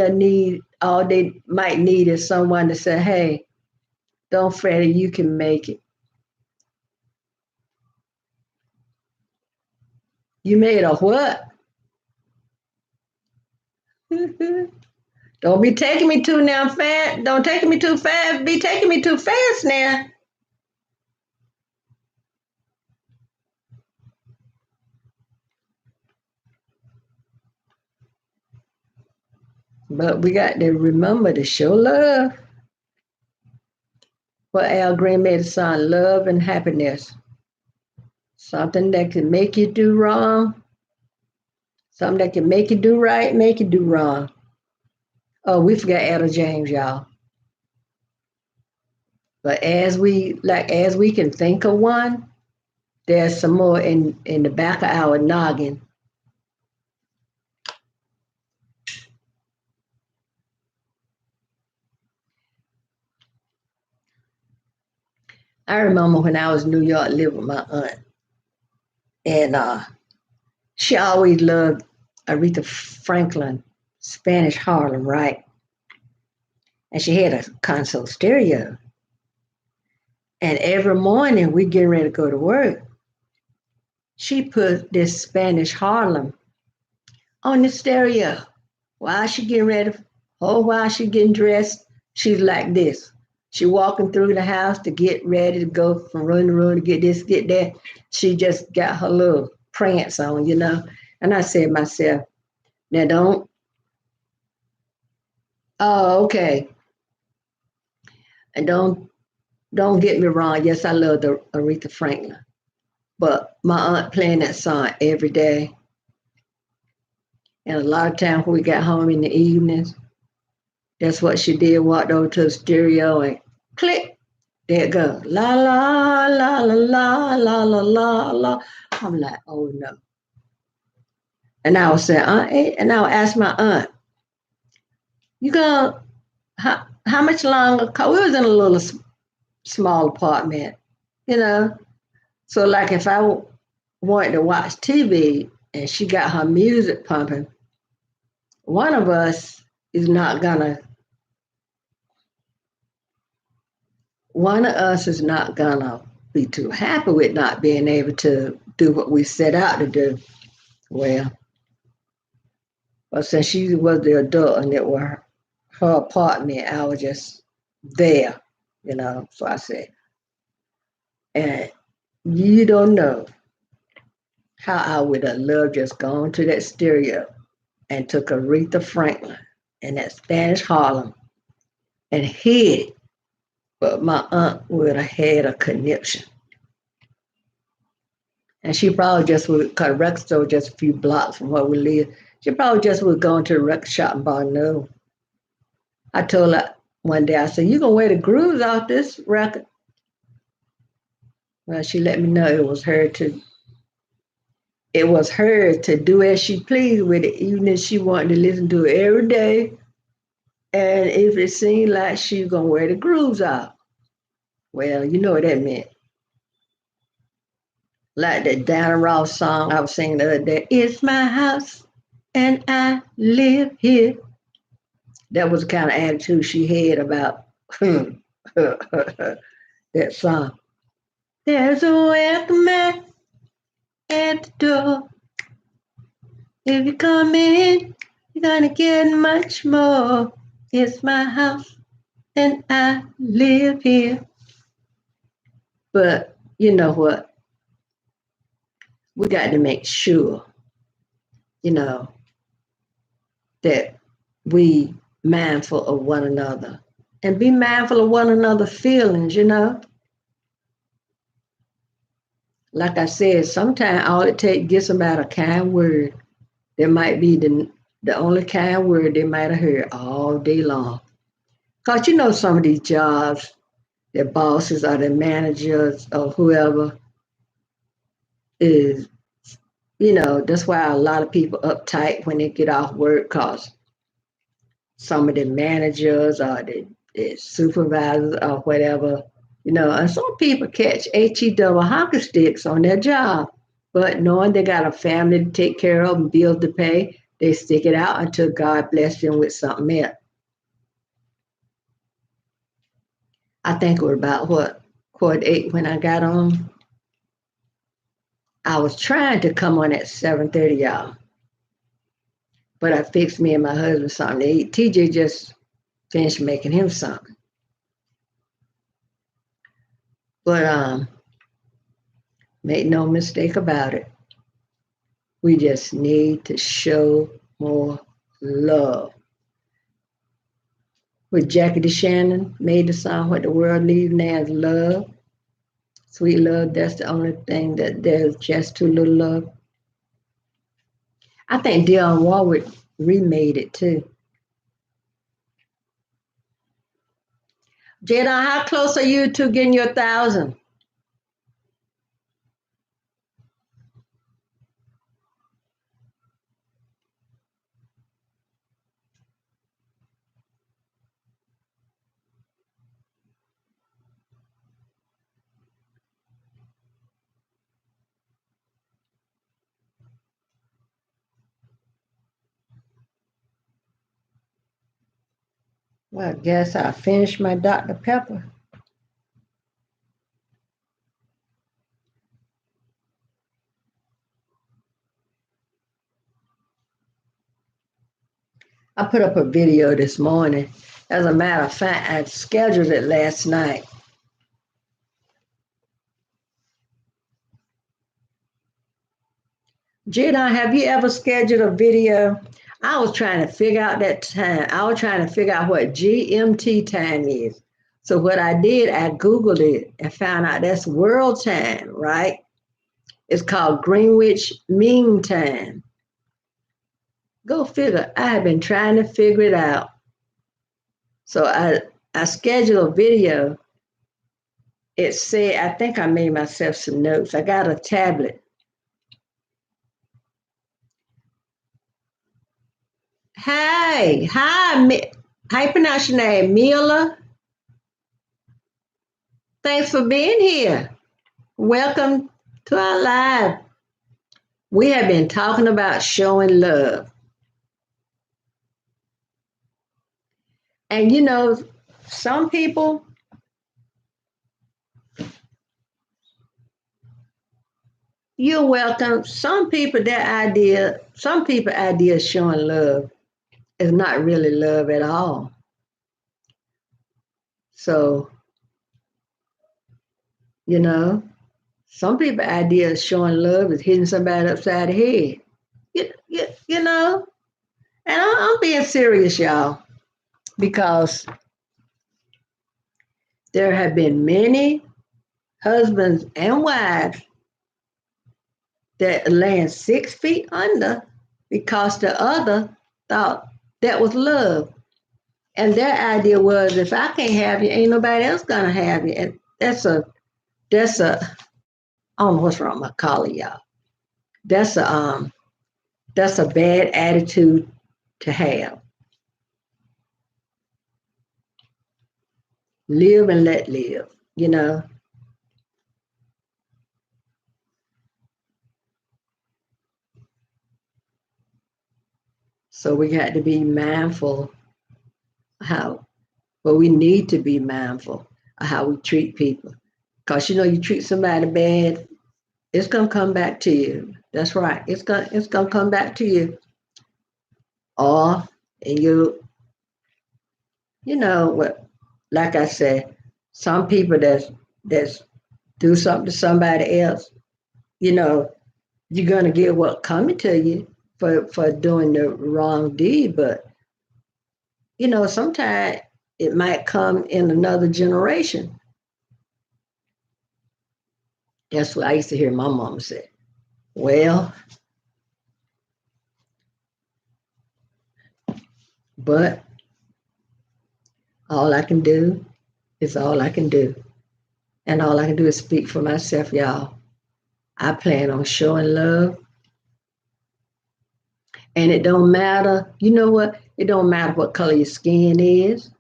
they might need is someone to say, hey, don't fret it, you can make it. You made a what? Don't be taking me too now fast. Don't take me too fast. Be taking me too fast now. But we got to remember to show love. What Al Green made it sound, love and happiness. Something that can make you do wrong. Something that can make you do right, make you do wrong. Oh, we forgot Etta James, y'all. But as we can think of one, there's some more in the back of our noggin. I remember when I was in New York living with my aunt, and she always loved Aretha Franklin, Spanish Harlem, right? and she had a console stereo. And every morning we getting ready to go to work, she put this Spanish Harlem on the stereo. While she getting ready, oh, while she getting dressed, she's like this. She walking through the house to get ready to go from room to room to get this, get that. She just got her little prance on. And I said to myself, now don't, oh, okay. And don't get me wrong. Yes, I love the Aretha Franklin. But my aunt playing that song every day. And a lot of times when we got home in the evenings, that's what she did. Walked over to the stereo and click. There it goes. La la la la la la la la la. I'm like, oh no. And I was saying, and I would ask my aunt, you go, how much longer? 'Cause we was in a little small apartment, you know. So like if I wanted to watch TV and she got her music pumping, one of us is not gonna one of us is not gonna be too happy with not being able to do what we set out to do. Well, but since she was the adult and it was her apartment, I was just there. So I said, and you don't know how I would have loved just going to that stereo and took Aretha Franklin and that Spanish Harlem and hid it. But my aunt would have had a conniption. And she probably just would, because the record store was just a few blocks from where we live. She probably just would go into the record shop and buy no. I told her one day, I said, you going to wear the grooves off this record? Well, she let me know it was her to do as she pleased with it, even if she wanted to listen to it every day. And if it seemed like she was going to wear the grooves off, well, you know what that meant. Like that Diana Ross song I was singing the other day, it's my house and I live here. That was the kind of attitude she had about that song. There's a welcome mat at the door. If you come in, you're gonna get much more. It's my house and I live here. But you know what? We got to make sure, you know, that we mindful of one another and be mindful of one another's feelings. Like I said, sometimes all it takes get somebody a kind word. That might be the only kind word they might have heard all day long. Because some of these jobs, their bosses or their managers or whoever is, that's why a lot of people uptight when they get off work because some of the managers or the supervisors or whatever, and some people catch HE double hockey sticks on their job. But knowing they got a family to take care of and bills to pay, they stick it out until God bless them with something else. I think it was about what, quarter 8 when I got on. I was trying to come on at 7:30, y'all. But I fixed me and my husband something to eat. TJ just finished making him something. But make no mistake about it. We just need to show more love. With Jackie DeShannon made the song What the World Needs Now is Love. Sweet love, that's the only thing that there's just too little love. I think Dionne Warwick remade it too. Jada, how close are you to getting your 1,000? Well, I guess I finished my Dr. Pepper. I put up a video this morning. As a matter of fact, I scheduled it last night. Jadon, have you ever scheduled a video? I was trying to figure out that time. I was trying to figure out what GMT time is. So what I did, I Googled it and found out that's world time, right? It's called Greenwich Mean Time. Go figure. I have been trying to figure it out. So I scheduled a video. It said, I think I made myself some notes. I got a tablet. Hey, hi, how you pronounce your name? Mila? Thanks for being here. Welcome to our live. We have been talking about showing love. And you know, some people, you're welcome. Some people, some people idea of showing love is not really love at all. So, you know, some people idea of showing love is hitting somebody upside the head. You know, and I'm being serious, y'all, because there have been many husbands and wives that land 6 feet under because the other thought that was love. And their idea was, if I can't have you, ain't nobody else gonna have you. And that's a I don't know what's wrong with my collar, y'all. That's a bad attitude to have. Live and let live, you know. So we got to be mindful how, well, we need to be mindful of how we treat people. Because you know, you treat somebody bad, it's gonna come back to you. That's right. It's gonna come back to you. Or and you know what, like I said, some people that's do something to somebody else, you know, you're gonna get what coming to you for doing the wrong deed. But you know, sometimes it might come in another generation. That's what I used to hear my mom say. Well, but all I can do is all I can do. And all I can do is speak for myself, y'all. I plan on showing love. And it don't matter, you know what? It don't matter what color your skin is,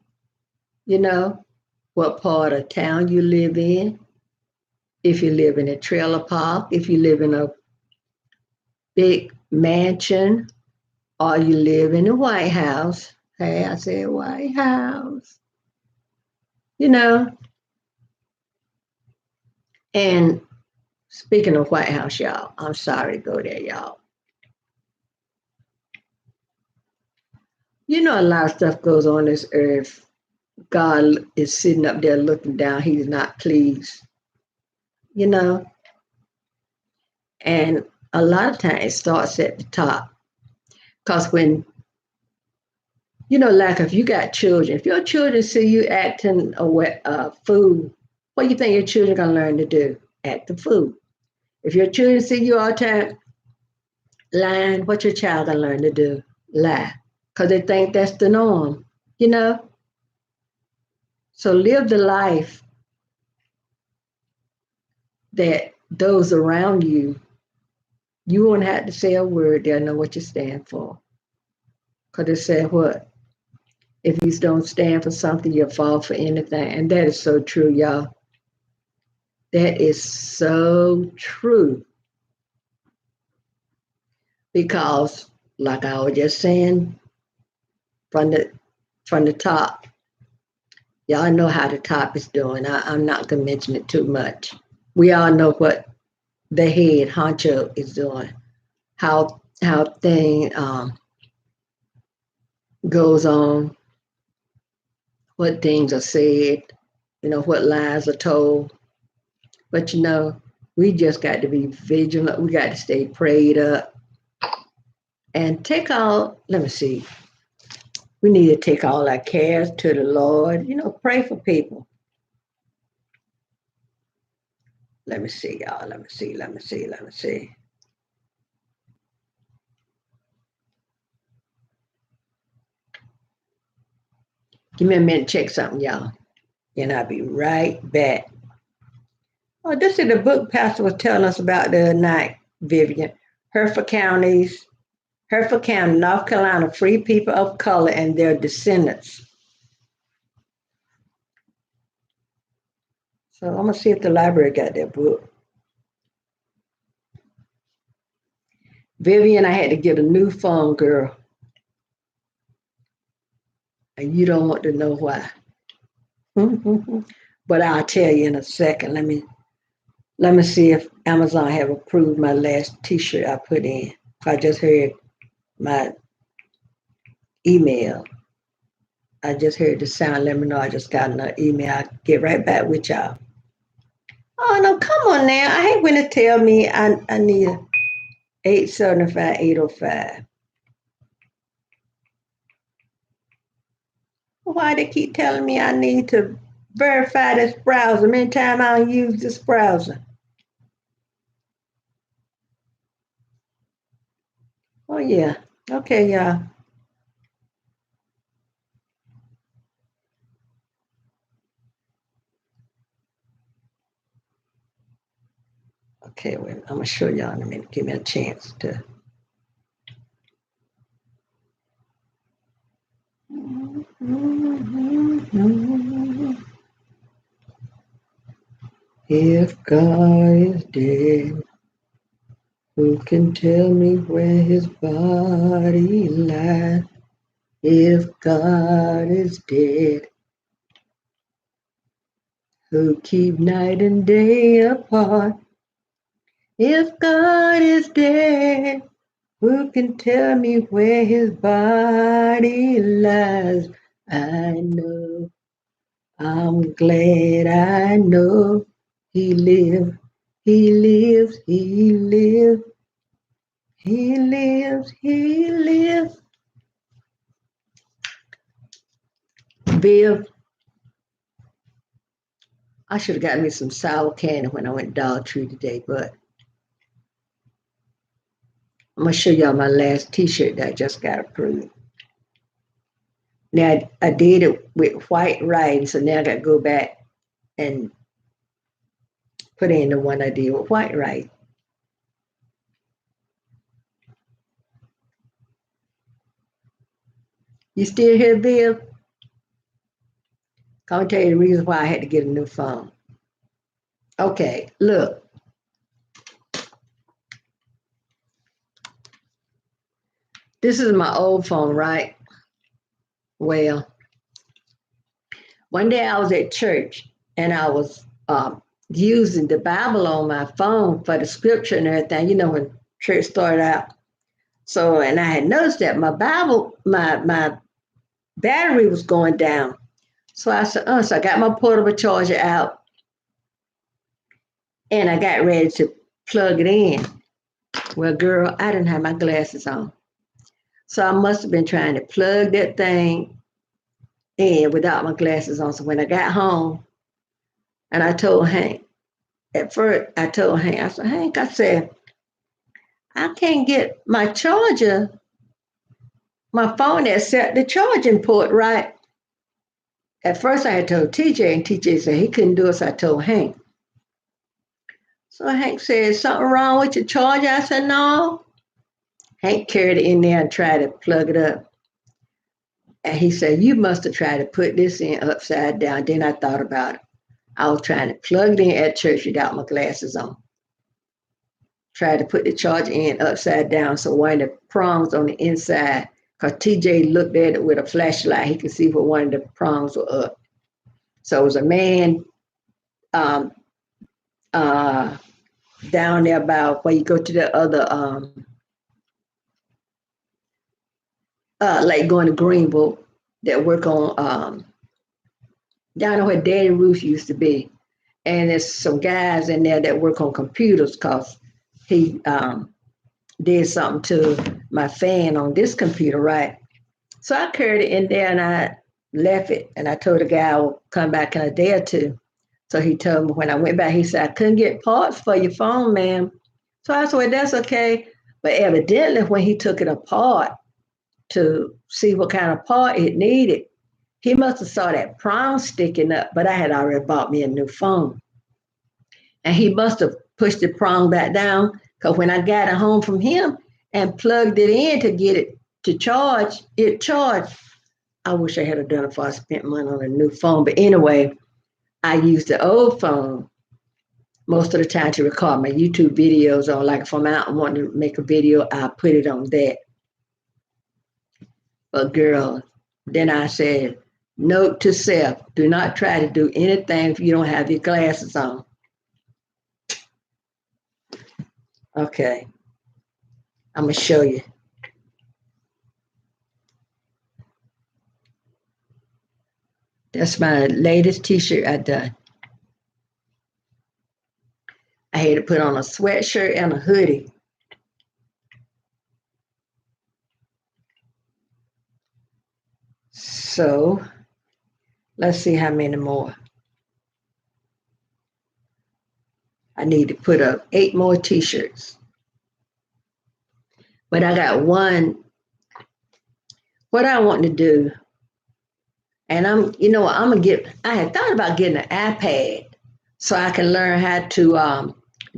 you know, what part of town you live in. If you live in a trailer park, if you live in a big mansion, or you live in the White House. Hey, I said White House. You know, and speaking of White House, y'all, I'm sorry to go there, y'all. You know, a lot of stuff goes on this earth. God is sitting up there looking down. He's not pleased, you know. And a lot of times it starts at the top. Because when, you know, like if you got children, if your children see you acting a fool, what do you think your children going to learn to do? Act the fool. If your children see you all the time lying, what your child going to learn to do? Lie. Because they think that's the norm, you know? So live the life that those around you, you won't have to say a word, they'll know what you stand for. Because it said what? If you don't stand for something, you'll fall for anything. And that is so true, y'all. That is so true. Because, like I was just saying from the top, Y'all know how the top is doing. I'm not going to mention it too much. We all know what the head honcho is doing, how thing goes on, what things are said, what lies are told. But we just got to be vigilant. We got to stay prayed up and let me see. We need to take all our cares to the Lord. Pray for people. Let me see, y'all. Let me see. Give me a minute, check something, y'all. And I'll be right back. Oh, this is the book Pastor was telling us about the other night, Vivian. Hereford County, North Carolina, free people of color and their descendants. So I'm going to see if the library got that book. Vivian, I had to get a new phone, girl. And you don't want to know why. But I'll tell you in a second. Let me see if Amazon have approved my last t-shirt I put in. I just heard my email. I just heard the sound. Let me know I just got an email. I'll get right back with y'all. Oh, no, come on now. I hate when they tell me I need 875 805. Why they keep telling me I need to verify this browser? Many times I don't use this browser. Oh, yeah. Okay, y'all. Okay, wait, I'm going to show y'all in a minute. Give me a chance to. If God is dead, who can tell me where his body lies? If God is dead, who keep night and day apart? If God is dead, who can tell me where his body lies? I know, I'm glad I know he lives, he lives, he lives, he lives, he lives. Bill, I should have got me some sour candy when I went Dollar Tree today, but I'm going to show y'all my last t-shirt that I just got approved. Now, I did it with white writing, so now I got to go back and put in the one I did with white writing. You still here, Bill? I'll tell you the reason why I had to get a new phone. Okay, look. This is my old phone, right? Well, one day I was at church and I was using the Bible on my phone for the scripture and everything, when church started out. So, and I had noticed that my Bible, my battery was going down. So I said, so I got my portable charger out and I got ready to plug it in. Well, girl, I didn't have my glasses on. So I must have been trying to plug that thing in without my glasses on. So when I got home and I told Hank, at first I told Hank, I said, Hank, I said, I can't get my charger, my phone that set the charging port right. At first I had told TJ and TJ said he couldn't do it. So I told Hank. So Hank said, something wrong with your charger? I said, no. Hank carried it in there and tried to plug it up. And he said, you must have tried to put this in upside down. Then I thought about it. I was trying to plug it in at church without my glasses on. Tried to put the charger in upside down so one of the prongs on the inside, because TJ looked at it with a flashlight, he could see where one of the prongs were up. So it was a man um, uh, down there about where you go to the other, like going to Greenville, that work on down there where Daddy Ruth used to be. And there's some guys in there that work on computers because he did something to my fan on this computer, right? So I carried it in there and I left it. And I told the guy I would come back in a day or two. So he told me when I went back, he said, I couldn't get parts for your phone, ma'am. So I said, well, that's okay. But evidently, when he took it apart to see what kind of part it needed, he must have saw that prong sticking up, but I had already bought me a new phone. And he must have pushed the prong back down because when I got it home from him and plugged it in to get it to charge, it charged. I wish I had done it before I spent money on a new phone. But anyway, I used the old phone most of the time to record my YouTube videos on. Like if I'm out and want to make a video, I put it on that. But girl, then I said, note to self, do not try to do anything if you don't have your glasses on. Okay, I'm gonna show you. That's my latest t-shirt I done. I had to put on a sweatshirt and a hoodie. So let's see how many more. I need to put up 8 more t-shirts. But I got one, what I want to do, and I'm gonna I had thought about getting an iPad so I can learn how to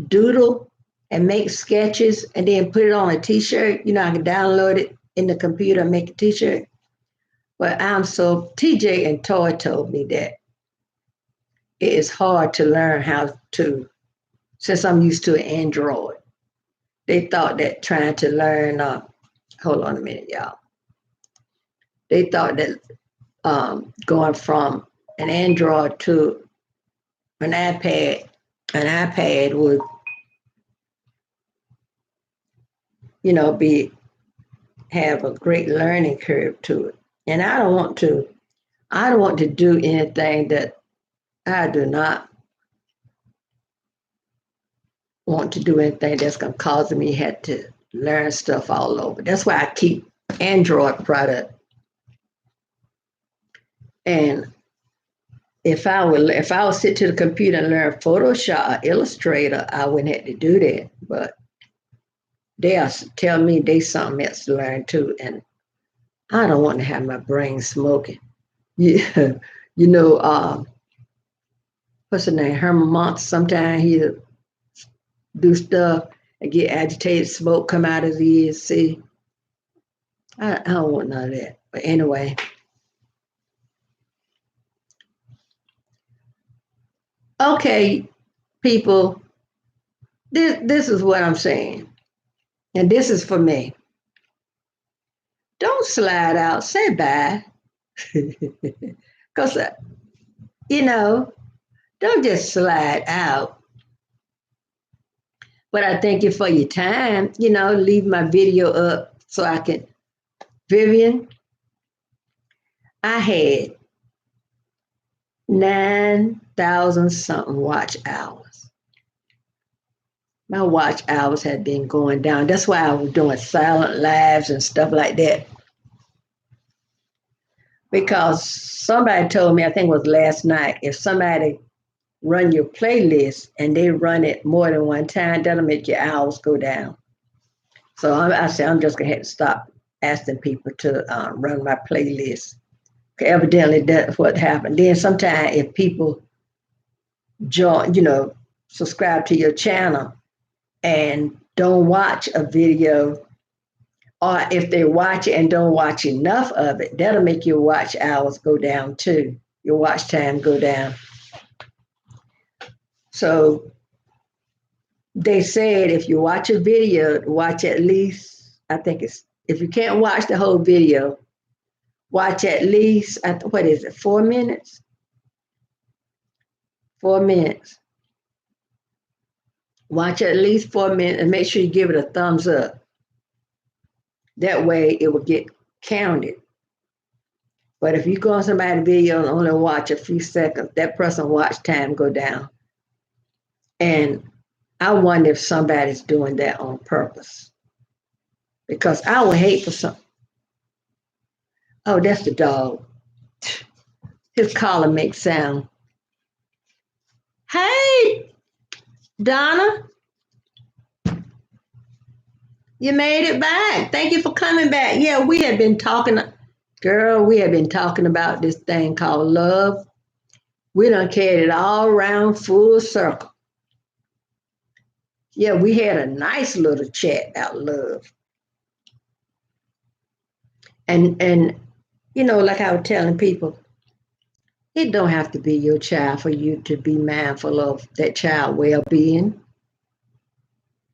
doodle and make sketches and then put it on a t-shirt. I can download it in the computer and make a t-shirt. But TJ and Toy told me that it is hard to learn how to, since I'm used to an Android. They thought that trying to learn, hold on a minute, y'all. They thought that going from an Android to an iPad would, have a great learning curve to it. And I don't want to do anything that I do not want to do anything that's going to cause me have to learn stuff all over. That's why I keep Android product. And if I would sit to the computer and learn Photoshop or Illustrator, I wouldn't have to do that. But they'll tell me there's something else to learn too. And I don't want to have my brain smoking. Yeah, what's his name? Herman Monk. Sometimes he'll do stuff and get agitated, smoke come out of his ears. See, I don't want none of that. But anyway. Okay, people, this is what I'm saying. And this is for me. Don't slide out, say bye. Because, don't just slide out. But I thank you for your time. Leave my video up so I can. Vivian, I had 9,000 something watch hours. My watch hours had been going down. That's why I was doing silent lives and stuff like that. Because somebody told me, I think it was last night, if somebody run your playlist and they run it more than one time, that'll make your hours go down. So I said, I'm just going to have to stop asking people to run my playlist. Evidently, that's what happened. Then sometimes if people join, subscribe to your channel and don't watch a video, or if they watch it and don't watch enough of it, that'll make your watch hours go down too. Your watch time go down. So they said if you watch a video, watch at least, if you can't watch the whole video, watch at least, 4 minutes? 4 minutes. Watch at least 4 minutes and make sure you give it a thumbs up. That way it will get counted. But if you go on somebody's video and only watch a few seconds, that person watch time go down. And I wonder if somebody's doing that on purpose. Because I would hate for some. Oh, that's the dog. His collar makes sound. Hey, Donna, you made it back. Thank you for coming back. Yeah, we have been talking, girl, we have been talking about this thing called love. We done carried it all around full circle. Yeah, we had a nice little chat about love. And you know, like I was telling people, it don't have to be your child for you to be mindful of that child well-being.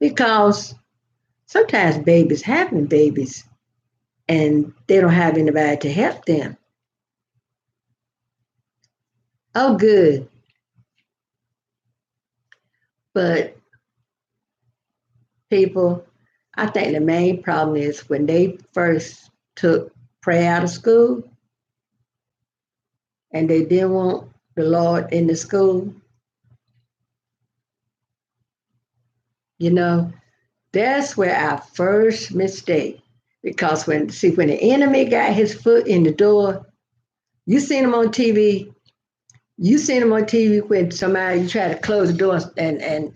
Because sometimes babies having babies and they don't have anybody to help them. Oh, good. But people, I think the main problem is when they first took prayer out of school and they didn't want the Lord in the school, you know, that's where our first mistake. Because when the enemy got his foot in the door, you seen him on TV. You seen him on TV when somebody you try to close the door and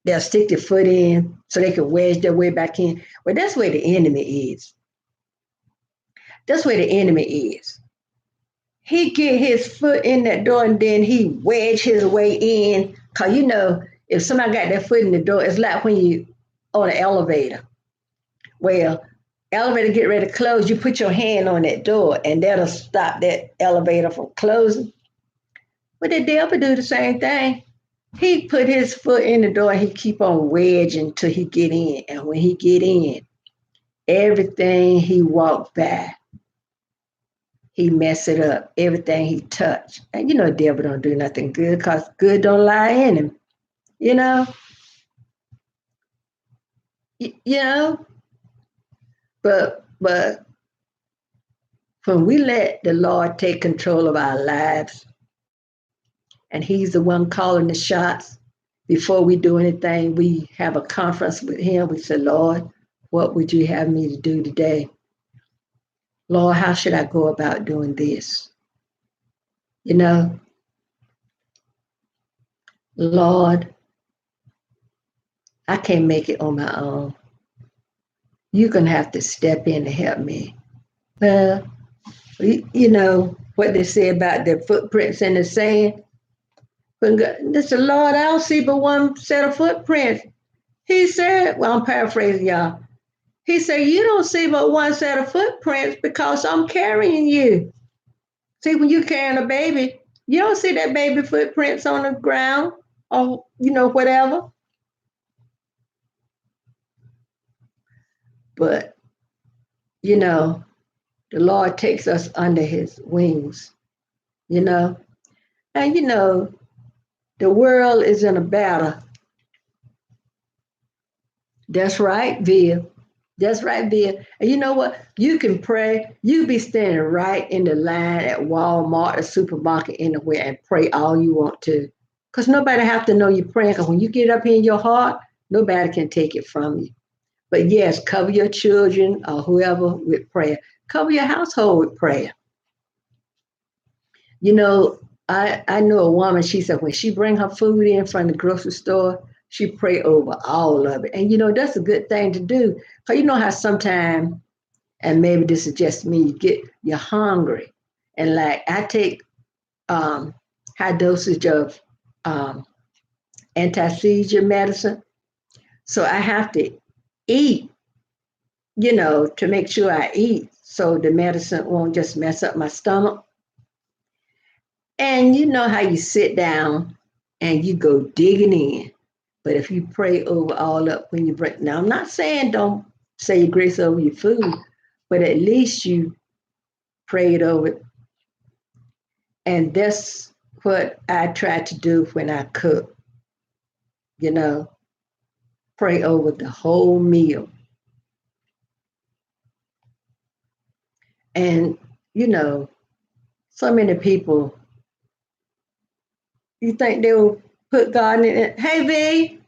they'll stick their foot in so they can wedge their way back in. Well, that's where the enemy is. That's where the enemy is. He get his foot in that door and then he wedge his way in. Cause you know, if somebody got their foot in the door, it's like when you on an elevator. Well, elevator get ready to close, you put your hand on that door and that'll stop that elevator from closing. But the devil do the same thing. He put his foot in the door, he keep on wedging till he get in. And when he get in, everything he walked by, he mess it up. Everything he touched. And you know the devil don't do nothing good because good don't lie in him. You know? You know? But when we let the Lord take control of our lives, and he's the one calling the shots, before we do anything, we have a conference with him. We say, Lord, what would you have me to do today? Lord, how should I go about doing this? You know, Lord, I can't make it on my own. You're going to have to step in to help me. Well, you know what they say about the footprints in the sand? When God, this the Lord, I don't see but one set of footprints. He said, well, I'm paraphrasing y'all. He said, you don't see but one set of footprints because I'm carrying you. See, when you're carrying a baby, you don't see that baby footprints on the ground or, you know, whatever. But, you know, the Lord takes us under his wings, you know. And, you know, the world is in a battle. That's right, Via. That's right, Via. And you know what? You can pray. You be standing right in the line at Walmart or supermarket anywhere and pray all you want to. Because nobody have to know you're praying. Because when you get up in your heart, nobody can take it from you. But yes, cover your children or whoever with prayer. Cover your household with prayer. You know, I know a woman, she said when she bring her food in from the grocery store, she pray over all of it. And you know, that's a good thing to do. Because you know how sometimes, and maybe this is just me, you're hungry. And like I take high dosage of anti-seizure medicine. So I have to eat, you know, to make sure I eat so the medicine won't just mess up my stomach. And you know how you sit down and you go digging in. But if you pray over all up when you break, now I'm not saying don't say your grace over your food, but at least you prayed over it. And that's what I try to do when I cook, you know, pray over the whole meal. And, you know, so many people, you think they'll put God in it. Hey, V,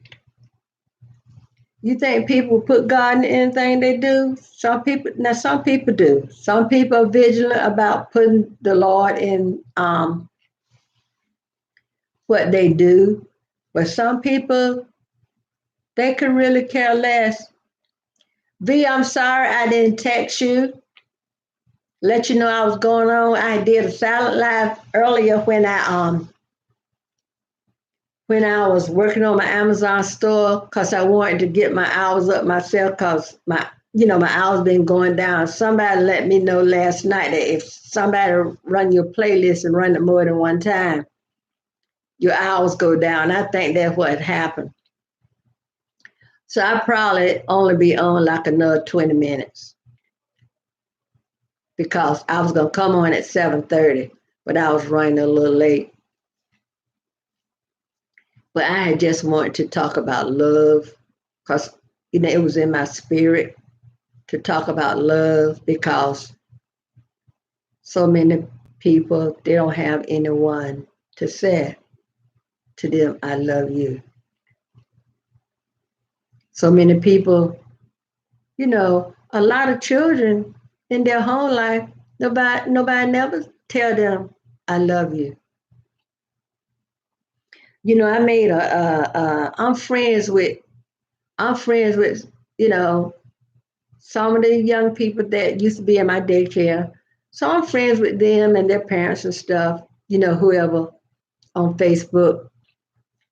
you think people put God in anything they do? Some people do. Some people are vigilant about putting the Lord in what they do. But some people, they can really care less. V, I'm sorry I didn't text you. Let you know I was going on. I did a silent live earlier when I was working on my Amazon store because I wanted to get my hours up myself because my hours been going down. Somebody let me know last night that if somebody run your playlist and run it more than one time, your hours go down. I think that's what happened. So I probably only be on like another 20 minutes because I was gonna come on at 7:30, but I was running a little late. But I had just wanted to talk about love because it was in my spirit to talk about love because so many people they don't have anyone to say to them, I love you. So many people, a lot of children in their whole life, nobody never tell them, I love you. I made I'm friends with, you know, some of the young people that used to be in my daycare. So I'm friends with them and their parents and stuff, whoever on Facebook.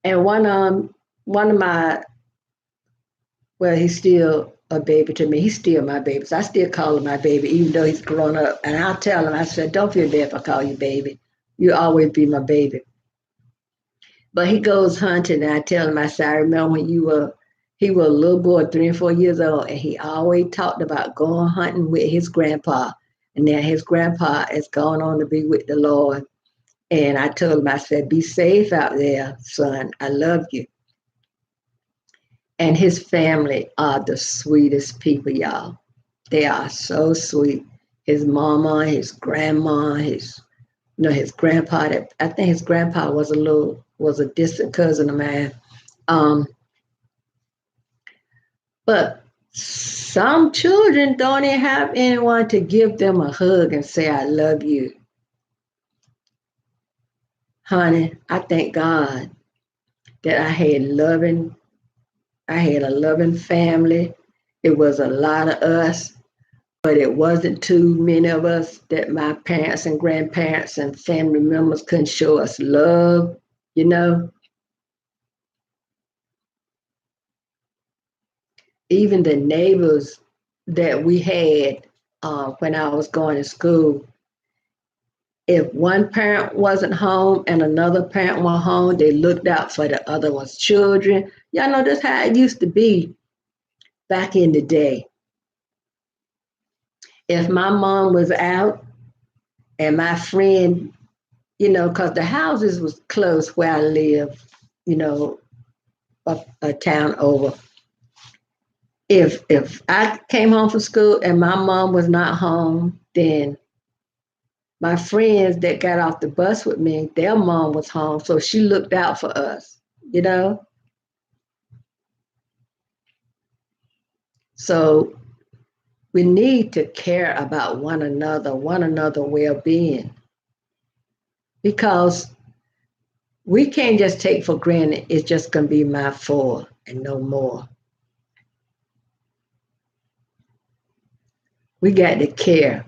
And one of my, well, he's still a baby to me. He's still my baby. So I still call him my baby, even though he's grown up. And I'll tell him, I said, don't feel bad if I call you baby. You always be my baby. But he goes hunting, and I tell him, I said, I remember when he was a little boy, 3 or 4 years old, and he always talked about going hunting with his grandpa. And then his grandpa is going on to be with the Lord. And I told him, I said, be safe out there, son. I love you. And his family are the sweetest people, y'all. They are so sweet. His mama, his grandma, his grandpa. I think his grandpa was a distant cousin of mine. Um, but some children don't even have anyone to give them a hug and say, I love you. Honey, I thank God that I had a loving family. It was a lot of us, but it wasn't too many of us that my parents and grandparents and family members couldn't show us love, you know. Even the neighbors that we had when I was going to school, if one parent wasn't home and another parent was home, they looked out for the other one's children. Y'all know that's how it used to be back in the day. If my mom was out and my friend, because the houses was close where I live, you know, a town over. If I came home from school and my mom was not home, then my friends that got off the bus with me, their mom was home, so she looked out for us, you know. So we need to care about one another well-being, because we can't just take for granted it's just going to be my four and no more. We got to care.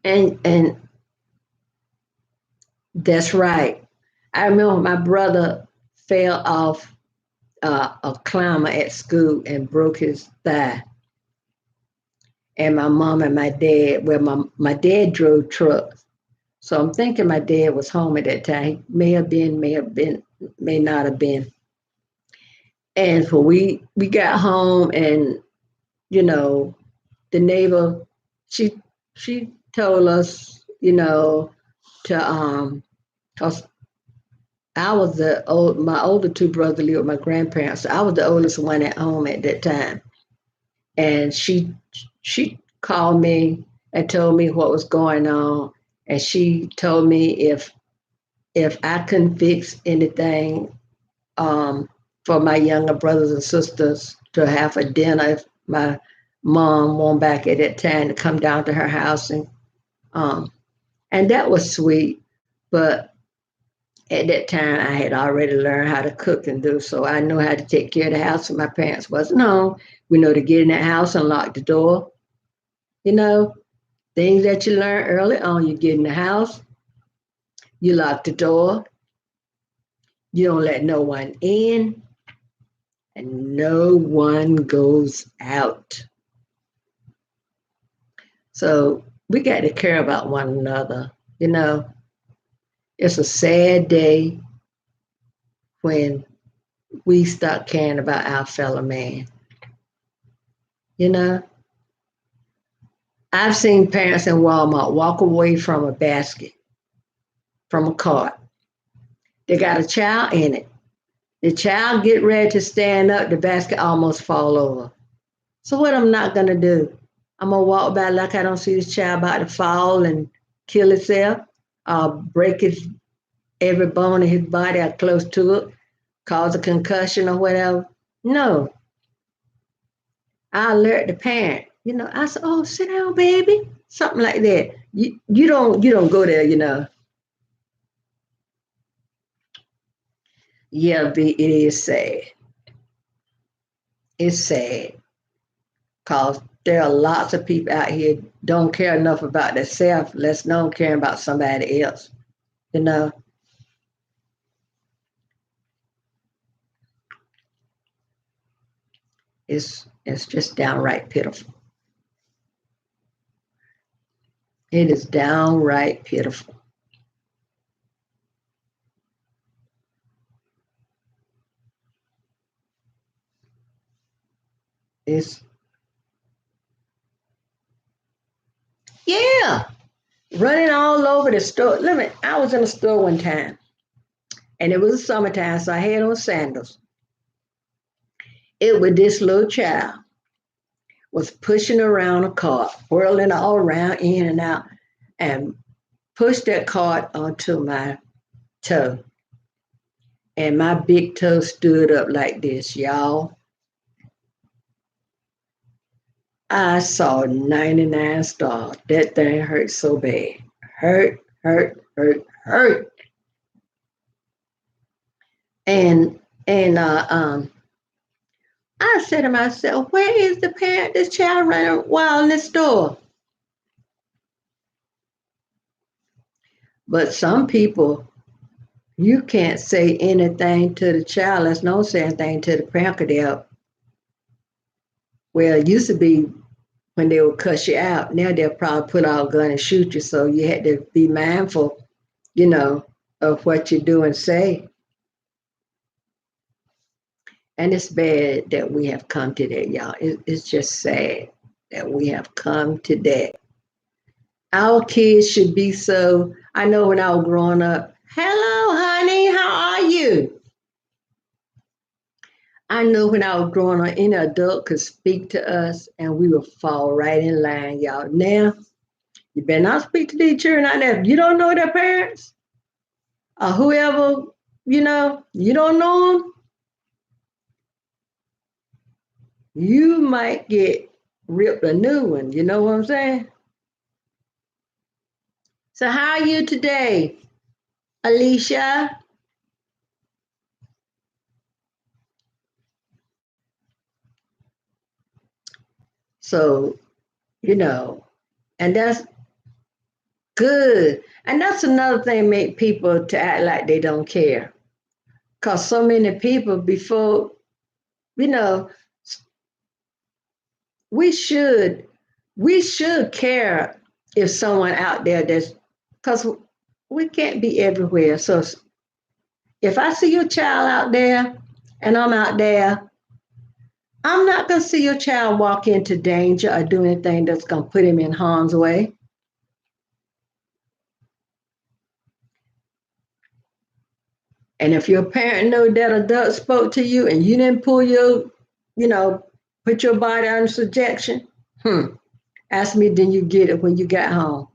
And that's right. I remember my brother fell off a climber at school and broke his thigh. And my mom and my dad, well, my dad drove trucks. So I'm thinking my dad was home at that time. He may have been, may not have been. And so we got home, and the neighbor, she told us, you know, to cause I was my older two brothers lived with my grandparents. So I was the oldest one at home at that time. And she called me and told me what was going on. And she told me if I couldn't fix anything for my younger brothers and sisters to have a dinner, if my mom went back at that time to come down to her house um and that was sweet. But at that time I had already learned how to cook and do so. I knew how to take care of the house when my parents wasn't home. We know to get in that house and lock the door. You know, things that you learn early on. You get in the house, you lock the door, you don't let no one in, and no one goes out. So we got to care about one another. You know, it's a sad day when we stop caring about our fellow man. You know, I've seen parents in Walmart walk away from a basket, from a cart. They got a child in it. The child get ready to stand up, the basket almost fall over. So what I'm not gonna do? I'm gonna walk by like I don't see this child about to fall and kill itself, break his every bone in his body or close to it, cause a concussion or whatever. No, I alert the parent. You know, I said, "Oh, sit down, baby," something like that. You don't go there. You know, yeah, it is sad. It's sad because there are lots of people out here don't care enough about themselves, let's alone caring about somebody else. You know, it's just downright pitiful. It is downright pitiful. It's yeah, running all over the store. Let me. I was in a store one time, and it was the summertime, so I had on sandals. It was this little child was pushing around a cart, whirling all around, in and out, and pushed that cart onto my toe. And my big toe stood up like this, y'all. I saw 99 stars. That thing hurt so bad. Hurt, hurt, hurt, hurt. And and I said to myself, where is the parent? This child running wild in this store. But some people, you can't say anything to the child. Let's not say anything to the parent. 'Cause well, it used to be when they would cuss you out. Now they'll probably put out a gun and shoot you. So you had to be mindful, you know, of what you do and say. And it's bad that we have come to that, y'all. It's just sad that we have come to that. Our kids should be so. I know when I was growing up, hello, honey, how are you? I know when I was growing up, any adult could speak to us and we would fall right in line, y'all. Now, you better not speak to these children out there. If you don't know their parents or whoever, you don't know them, you might get ripped a new one. You know what I'm saying? So, how are you today, Alicia? So, you know, and that's good. And that's another thing make people to act like they don't care. Because so many people before, you know, we should we should care if someone out there that's because we can't be everywhere. So if I see your child out there and I'm out there, I'm not gonna see your child walk into danger or do anything that's gonna put him in harm's way. And if your parent know that adult spoke to you and you didn't pull your, put your body under subjection, ask me, then you get it when you got home.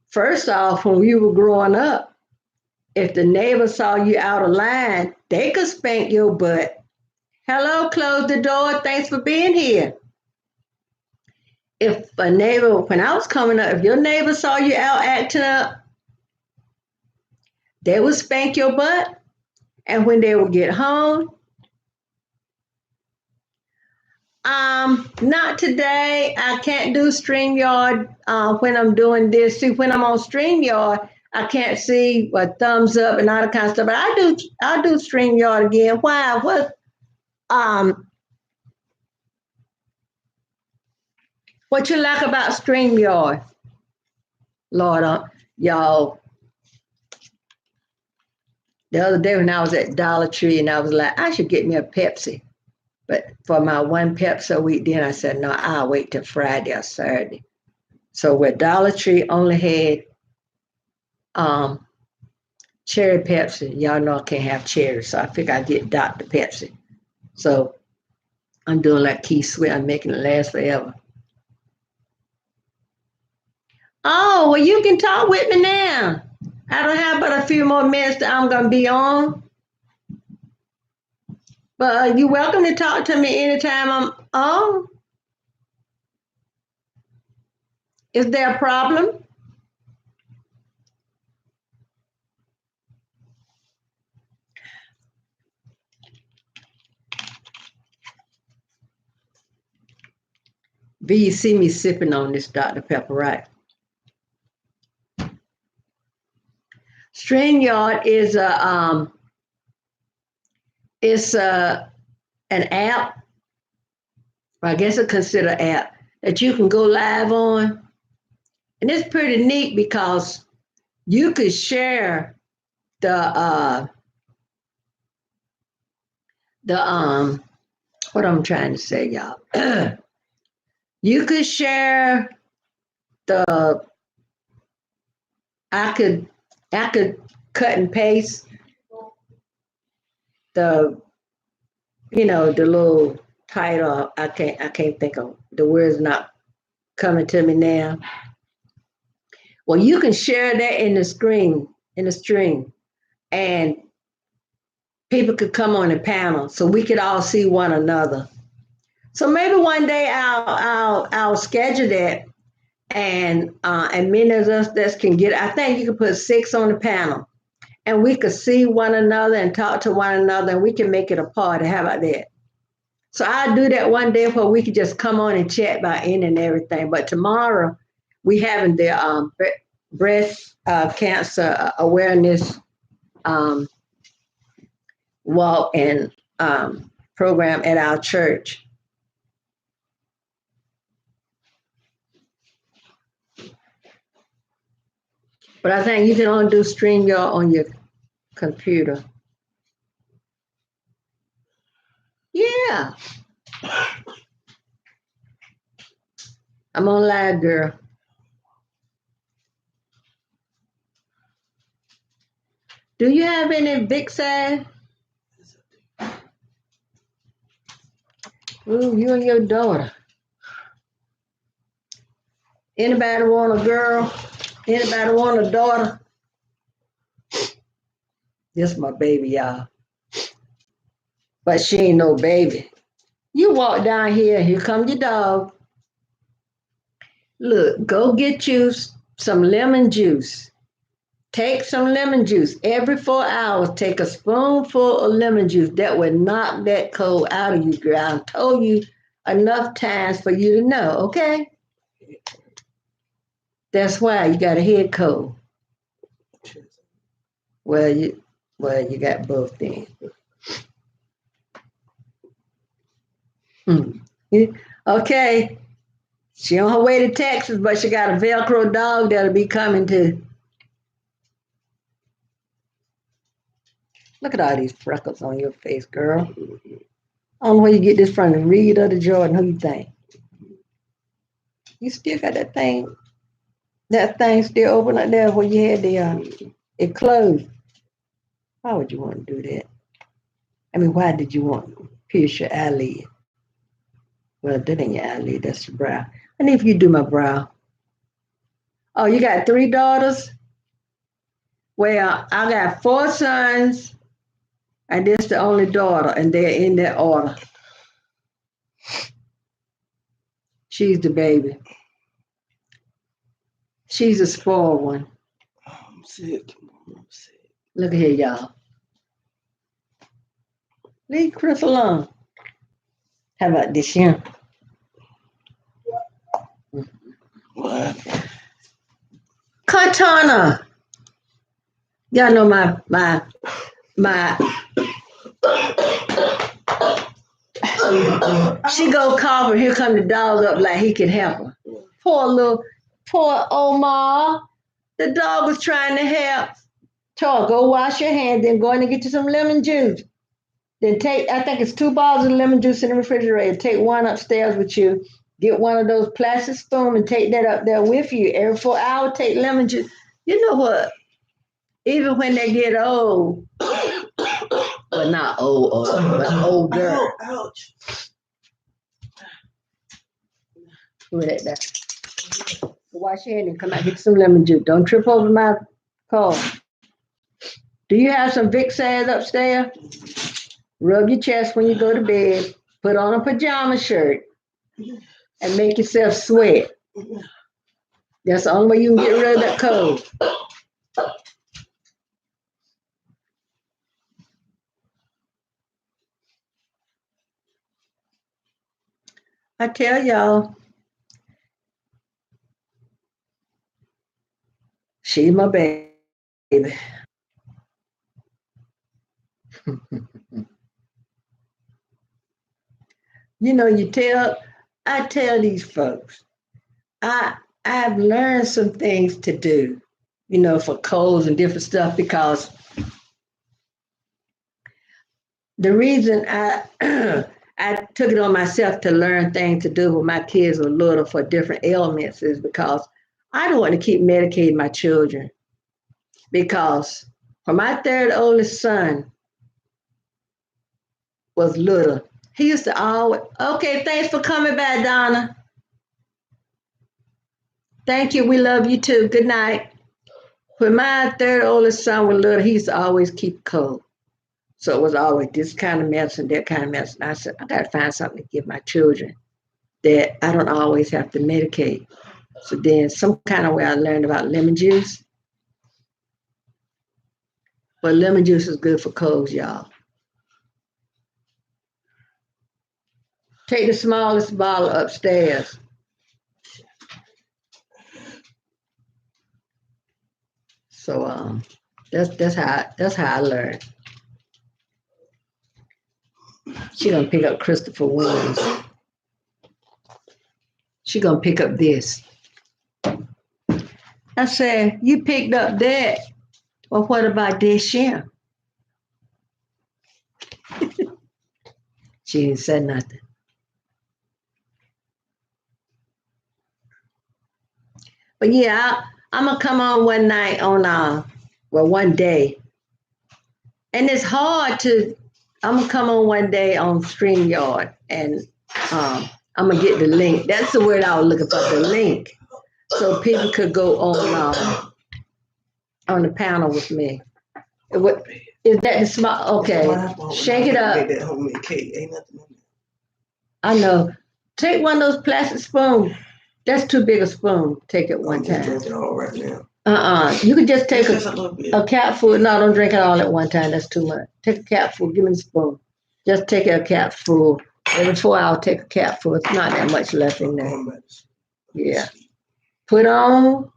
First off, when you were growing up, if the neighbor saw you out of line, they could spank your butt. Hello, close the door. Thanks for being here. If a neighbor, when I was coming up, if your neighbor saw you out acting up, they would spank your butt. And when they would get home, not today. I can't do StreamYard when I'm doing this. See, when I'm on StreamYard, I can't see what thumbs up and all that kind of stuff. But I'll do StreamYard again. Why? Um what you like about StreamYard? Lord, y'all, the other day when I was at Dollar Tree and I was like, I should get me a Pepsi. But for my one Pepsi a week, then I said, no, I'll wait till Friday or Saturday. So where Dollar Tree only had cherry Pepsi, y'all know I can't have cherry, so I figured I'd get Dr. Pepsi. So I'm doing like Keith Sweat, I'm making it last forever. Oh, well, you can talk with me now. I don't have but a few more minutes that I'm going to be on. But you're welcome to talk to me anytime I'm on. Is there a problem? V, you see me sipping on this Dr. Pepper, right? StreamYard is an app. I guess it's considered an app that you can go live on, and it's pretty neat because you could share the what I'm trying to say, y'all. You could share the I could cut and paste the the little title. I can't think of the words not coming to me now. Well, you can share that in the stream, and people could come on the panel so we could all see one another. So maybe one day I'll schedule that, and many of us that can get. I think you can put 6 on the panel, and we could see one another and talk to one another, and we can make it a party. How about that? So I'll do that one day where we could just come on and chat about any and everything. But tomorrow we having the breast cancer awareness walk and program at our church. But I think you can only do StreamYard on your computer. Yeah. I'm on live, girl. Do you have any big size? Ooh, you and your daughter. Anybody want a girl? Anybody want a daughter? This is my baby, y'all. But she ain't no baby. You walk down here, here come your dog. Look, go get you some lemon juice. Take some lemon juice. Every 4 hours, take a spoonful of lemon juice. That would knock that cold out of you, girl. I told you enough times for you to know, okay? That's why you got a head cold. Well, you got both then. Okay. She on her way to Texas, but she got a Velcro dog that'll be coming too. Look at all these freckles on your face, girl. I don't know where you get this from, the Reed or the Jordan. Who you think? You still got that thing still open up there where you had it closed. Why would you want to do that? I mean, why did you want to pierce your eyelid? Well, that ain't your eyelid, that's your brow. I need for you to do my brow. Oh, you got 3 daughters? Well, I got 4 sons, and this the only daughter, and they're in that order. She's the baby. She's a spoiled one. I'm sick. I'm sick. Look at here, y'all. Leave Chris alone. How about this here? What? Katana. Y'all know my she go cough and here come the dog up like he can help her. Poor Omar. The dog was trying to help. Tor, go wash your hands, then go in and get you some lemon juice. Then I think it's 2 bottles of lemon juice in the refrigerator. Take one upstairs with you. Get one of those plastic spoons and take that up there with you. Every 4 hours, take lemon juice. You know what? Even when they get old, well, not old, but older. Ouch. Put it there. Wash your hands and come out and get some lemon juice. Don't trip over my car. Do you have some Vicks upstairs? Rub your chest when you go to bed. Put on a pajama shirt and make yourself sweat. That's the only way you can get rid of that cold. I tell y'all, she's my baby. You know, I tell these folks, I've learned some things to do, you know, for colds and different stuff because the reason I I took it on myself to learn things to do when my kids were little for different ailments is because I don't want to keep medicating my children. Because when my 3rd oldest son was little, he used to always, okay, thanks for coming back, Donna. Thank you. We love you too. Good night. When my 3rd oldest son was little, he used to always keep cold. So it was always this kind of medicine, that kind of medicine. I said, I got to find something to give my children that I don't always have to medicate. So then some kind of way I learned about lemon juice. But lemon juice is good for colds, y'all. Take the smallest bottle upstairs. So that's how I learned. She gonna pick up Christopher Williams. She gonna pick up this. I said, you picked up that. Well, what about this here? She didn't say nothing. But yeah, I'm gonna come on one night on one day. And it's hard I'm gonna come on one day on StreamYard and I'm gonna get the link. That's the word I was looking for, the link. So people could go on the panel with me. Is that the small? Okay, shake it up. That homemade cake ain't nothing on there. I know. Take one of those plastic spoons. That's too big a spoon. Take it one time. Drink it all right now. You could just take Just a little bit. a capful. No, don't drink it all at one time. That's too much. Take a capful. Give me the spoon. Just take a capful. Every 4 hours, take a capful. It's not that much left in there. Yeah. Put on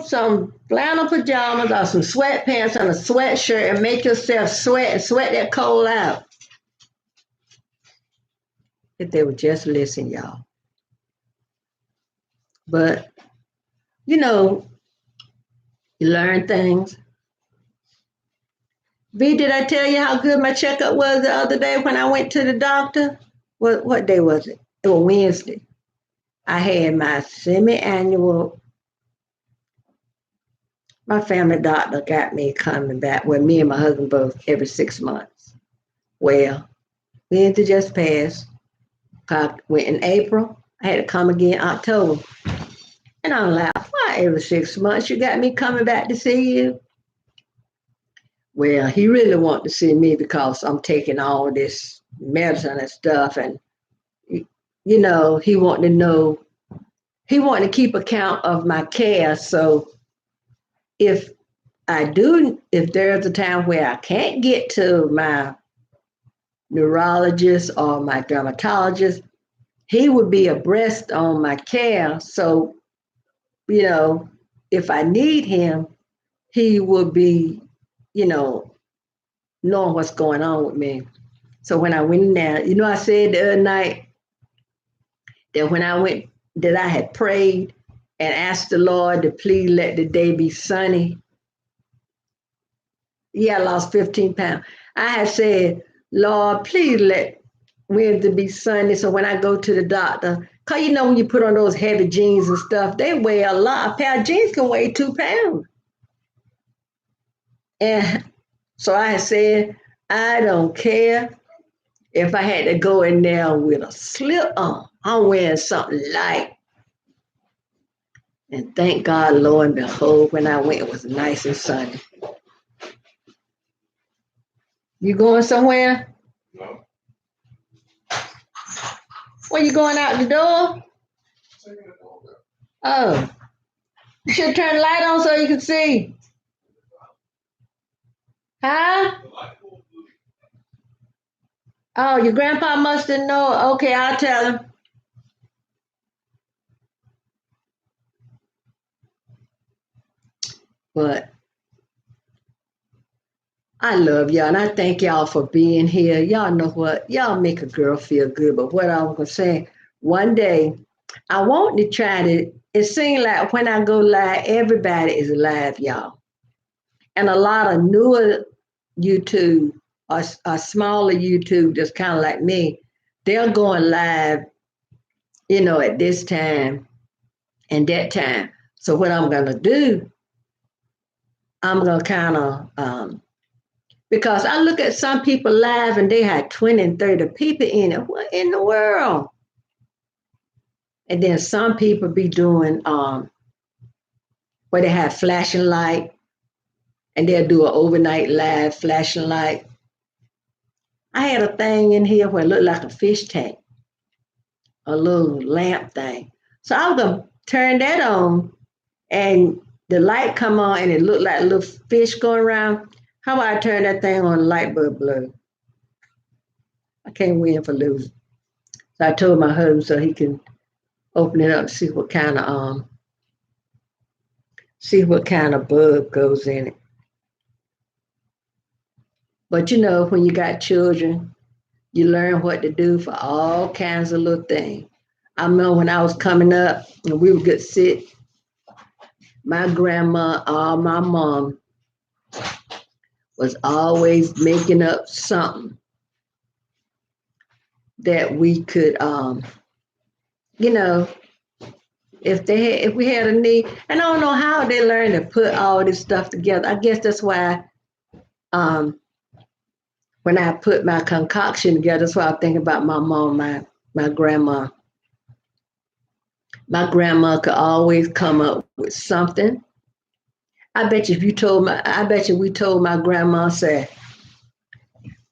some flannel pajamas or some sweatpants and a sweatshirt and make yourself sweat and sweat that cold out. If they would just listen, y'all. But, you know, you learn things. V, did I tell you how good my checkup was the other day when I went to the doctor? What day was it? It was Wednesday. I had my semi-annual My family doctor got me coming back. Well, me and my husband both every 6 months. Well, winter just passed. I went in April. I had to come again October. And I'm like, why every 6 months you got me coming back to see you? Well, he really wanted to see me because I'm taking all this medicine and stuff. And, he wanted to know, he wanted to keep account of my care. So if if there's a time where I can't get to my neurologist or my dermatologist, he would be abreast on my care. So, you know, if I need him, he would be, you know, knowing what's going on with me. So when I went in there, I said the other night that when I went, that I had prayed and asked the Lord to please let the day be sunny. Yeah, I lost 15 pounds. I had said, Lord, please let Wednesday be sunny. So when I go to the doctor, because when you put on those heavy jeans and stuff, they weigh a lot. A pair of jeans can weigh 2 pounds. And so I said, I don't care if I had to go in there with a slip on. I'm wearing something light. And thank God, lo and behold, when I went, it was nice and sunny. You going somewhere? No. Where you going out the door? Oh, you should turn the light on so you can see. Huh? Oh, your grandpa must have known. Okay, I'll tell him. But I love y'all, and I thank y'all for being here. Y'all know what? Y'all make a girl feel good. But what I'm going to say, one day, I want to try to, it seems like when I go live, everybody is live, y'all. And a lot of newer YouTube or smaller YouTube, just kind of like me, they're going live, at this time and that time. So what I'm going to do, I'm going to kind of, because I look at some people live and they had 20 and 30 people in it. What in the world? And then some people be doing where they have flashing light and they'll do an overnight live flashing light. I had a thing in here where it looked like a fish tank, a little lamp thing. So I was gonna turn that on and the light come on and it looked like a little fish going around. How about I turn that thing on, the light bulb blue? I can't win for losing. So I told my husband so he can open it up and see what kind of bug goes in it. But when you got children, you learn what to do for all kinds of little things. I remember when I was coming up and we would get sick, my grandma or my mom was always making up something that we could, if we had a need. And I don't know how they learned to put all this stuff together. I guess that's why when I put my concoction together, that's why I think about my mom, my grandma. My grandma could always come up with something. I bet you we told my grandma, say,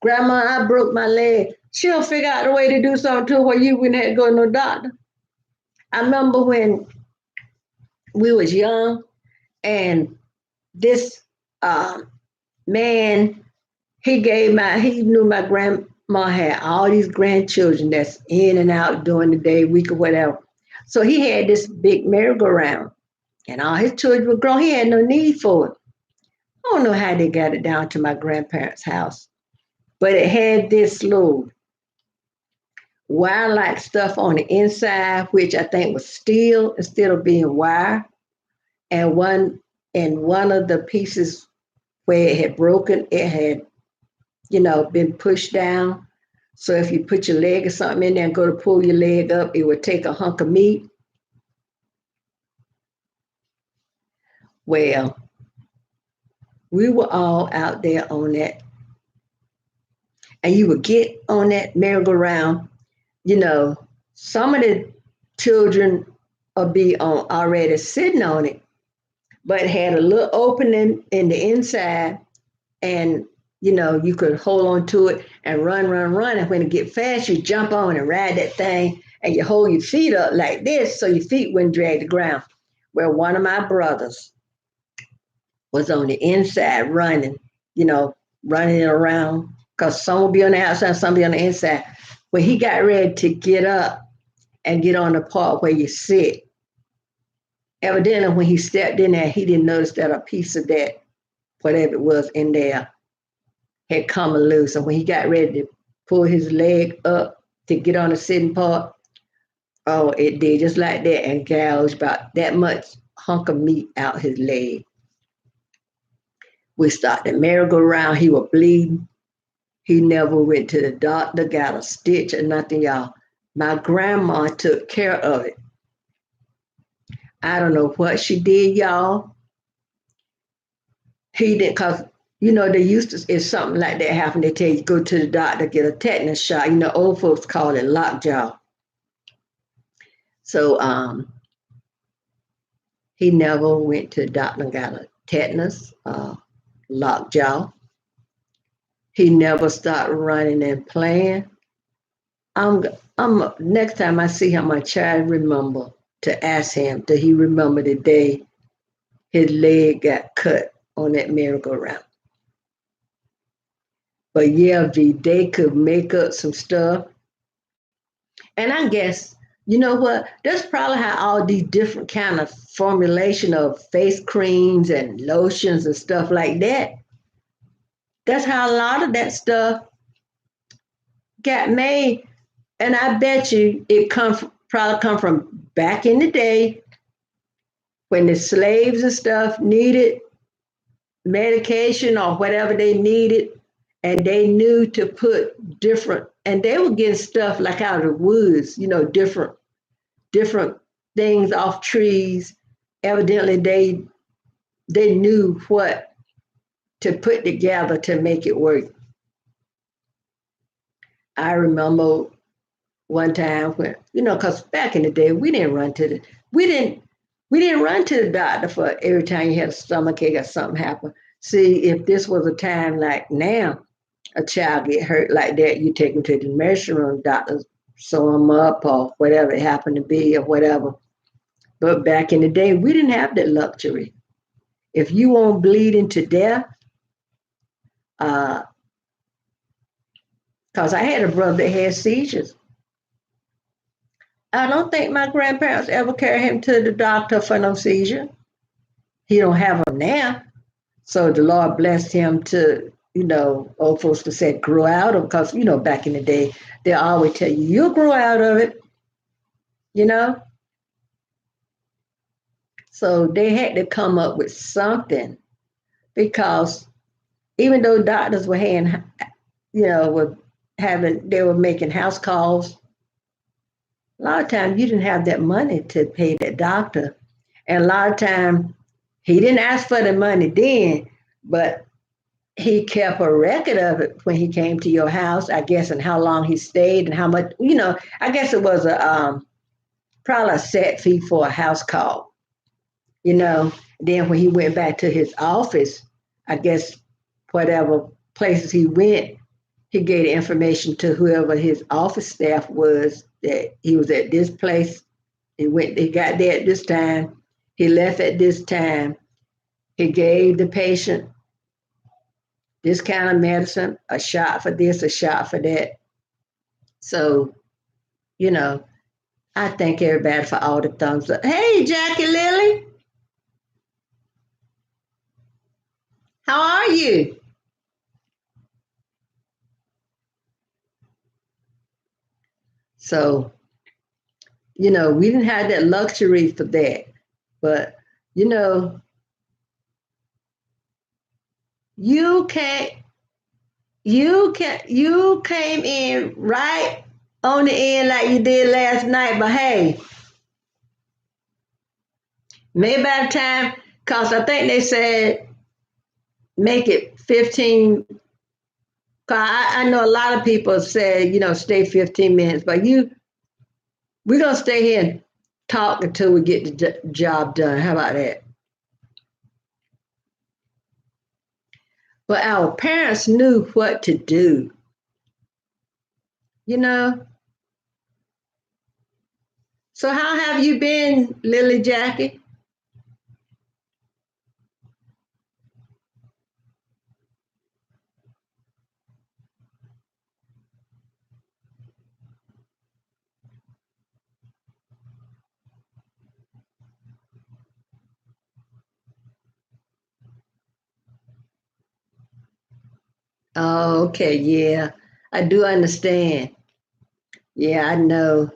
Grandma, I broke my leg. She'll figure out a way to do something to where you wouldn't have to go to no doctor. I remember when we was young and this man, he knew my grandma had all these grandchildren that's in and out during the day, week or whatever. So he had this big merry-go-round and all his children were grown. He had no need for it. I don't know how they got it down to my grandparents' house, but it had this little wire-like stuff on the inside, which I think was steel instead of being wire. And one of the pieces where it had broken, it had, been pushed down. So if you put your leg or something in there and go to pull your leg up, it would take a hunk of meat. Well, We were all out there on that, and you would get on that merry-go-round. You know, some of the children will be on already sitting on it, but it had a little opening in the inside, and you could hold on to it and run, run, run. And when it get fast, you jump on and ride that thing, and you hold your feet up like this so your feet wouldn't drag the ground. Well, one of my brothers was on the inside running, you know, running around because some would be on the outside, some be on the inside. When he got ready to get up and get on the part where you sit, evidently when he stepped in there, he didn't notice that a piece of that, whatever it was in there, had come loose. And when he got ready to pull his leg up to get on the sitting part, oh, it did just like that and gouged about that much hunk of meat out his leg. We started the merry-go-round. He was bleeding. He never went to the doctor, got a stitch or nothing, y'all. My grandma took care of it. I don't know what she did, y'all. He didn't, because, they used to, if something like that happened, they tell you go to the doctor, get a tetanus shot. Old folks call it lockjaw. So he never went to the doctor and got a tetanus, lockjaw. He never started running and playing. I'm next time I see him, I try to remember to ask him, did he remember the day his leg got cut on that merry-go-round? But yeah, they could make up some stuff. And I guess, you know what? That's probably how all these different kind of formulation of face creams and lotions and stuff like that. That's how a lot of that stuff got made. And I bet you it probably come from back in the day when the slaves and stuff needed medication or whatever they needed, and they knew to put different, and they were getting stuff like out of the woods, different things off trees. Evidently, they knew what to put together to make it work. I remember one time when, because back in the day we didn't run to the doctor for every time you had a stomachache or something happened. See, if this was a time like now, a child get hurt like that, you take them to the emergency room, doctors sew them up or whatever it happened to be or whatever. But back in the day, we didn't have that luxury. If you won't bleeding to death, because I had a brother that had seizures. I don't think my grandparents ever carried him to the doctor for no seizure. He don't have them now. So the Lord blessed him to, old folks would say, grow out of, because, back in the day, they always tell you, you'll grow out of it, So they had to come up with something, because even though doctors were having, they were making house calls. A lot of times you didn't have that money to pay that doctor. And a lot of times he didn't ask for the money then, but he kept a record of it when he came to your house, I guess, and how long he stayed and how much, I guess it was probably a set fee for a house call, Then when he went back to his office, I guess whatever places he went, he gave the information to whoever his office staff was that he was at this place. He got there at this time. He left at this time. He gave the patient this kind of medicine, a shot for this, a shot for that. So, I thank everybody for all the thumbs up. Hey, Jackie Lily. How are you? So, we didn't have that luxury for that. But, you came in right on the end like you did last night. But hey, maybe by the time, because I think they said make it 15. 'Cause I know a lot of people say, stay 15 minutes, but we're going to stay here and talk until we get the job done. How about that? But our parents knew what to do, you know? So how have you been, Lily Jackie? Oh, okay, yeah. I do understand. Yeah, I know.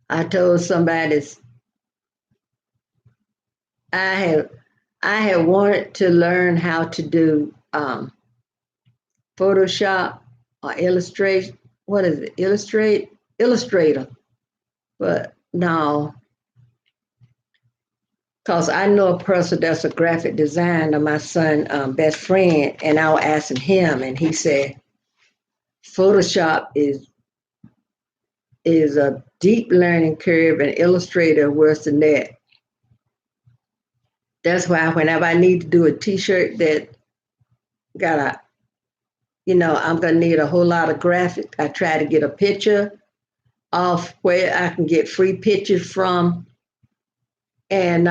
I told somebody I have I have wanted to learn how to do Photoshop or Illustrate. What is it? Illustrator. But no, because I know a person that's a graphic designer, my son' best friend, and I was asking him, and he said Photoshop is a deep learning curve, and Illustrator worse than that. That's why whenever I need to do a T-shirt that got I'm gonna need a whole lot of graphic. I try to get a picture of where I can get free pictures from, and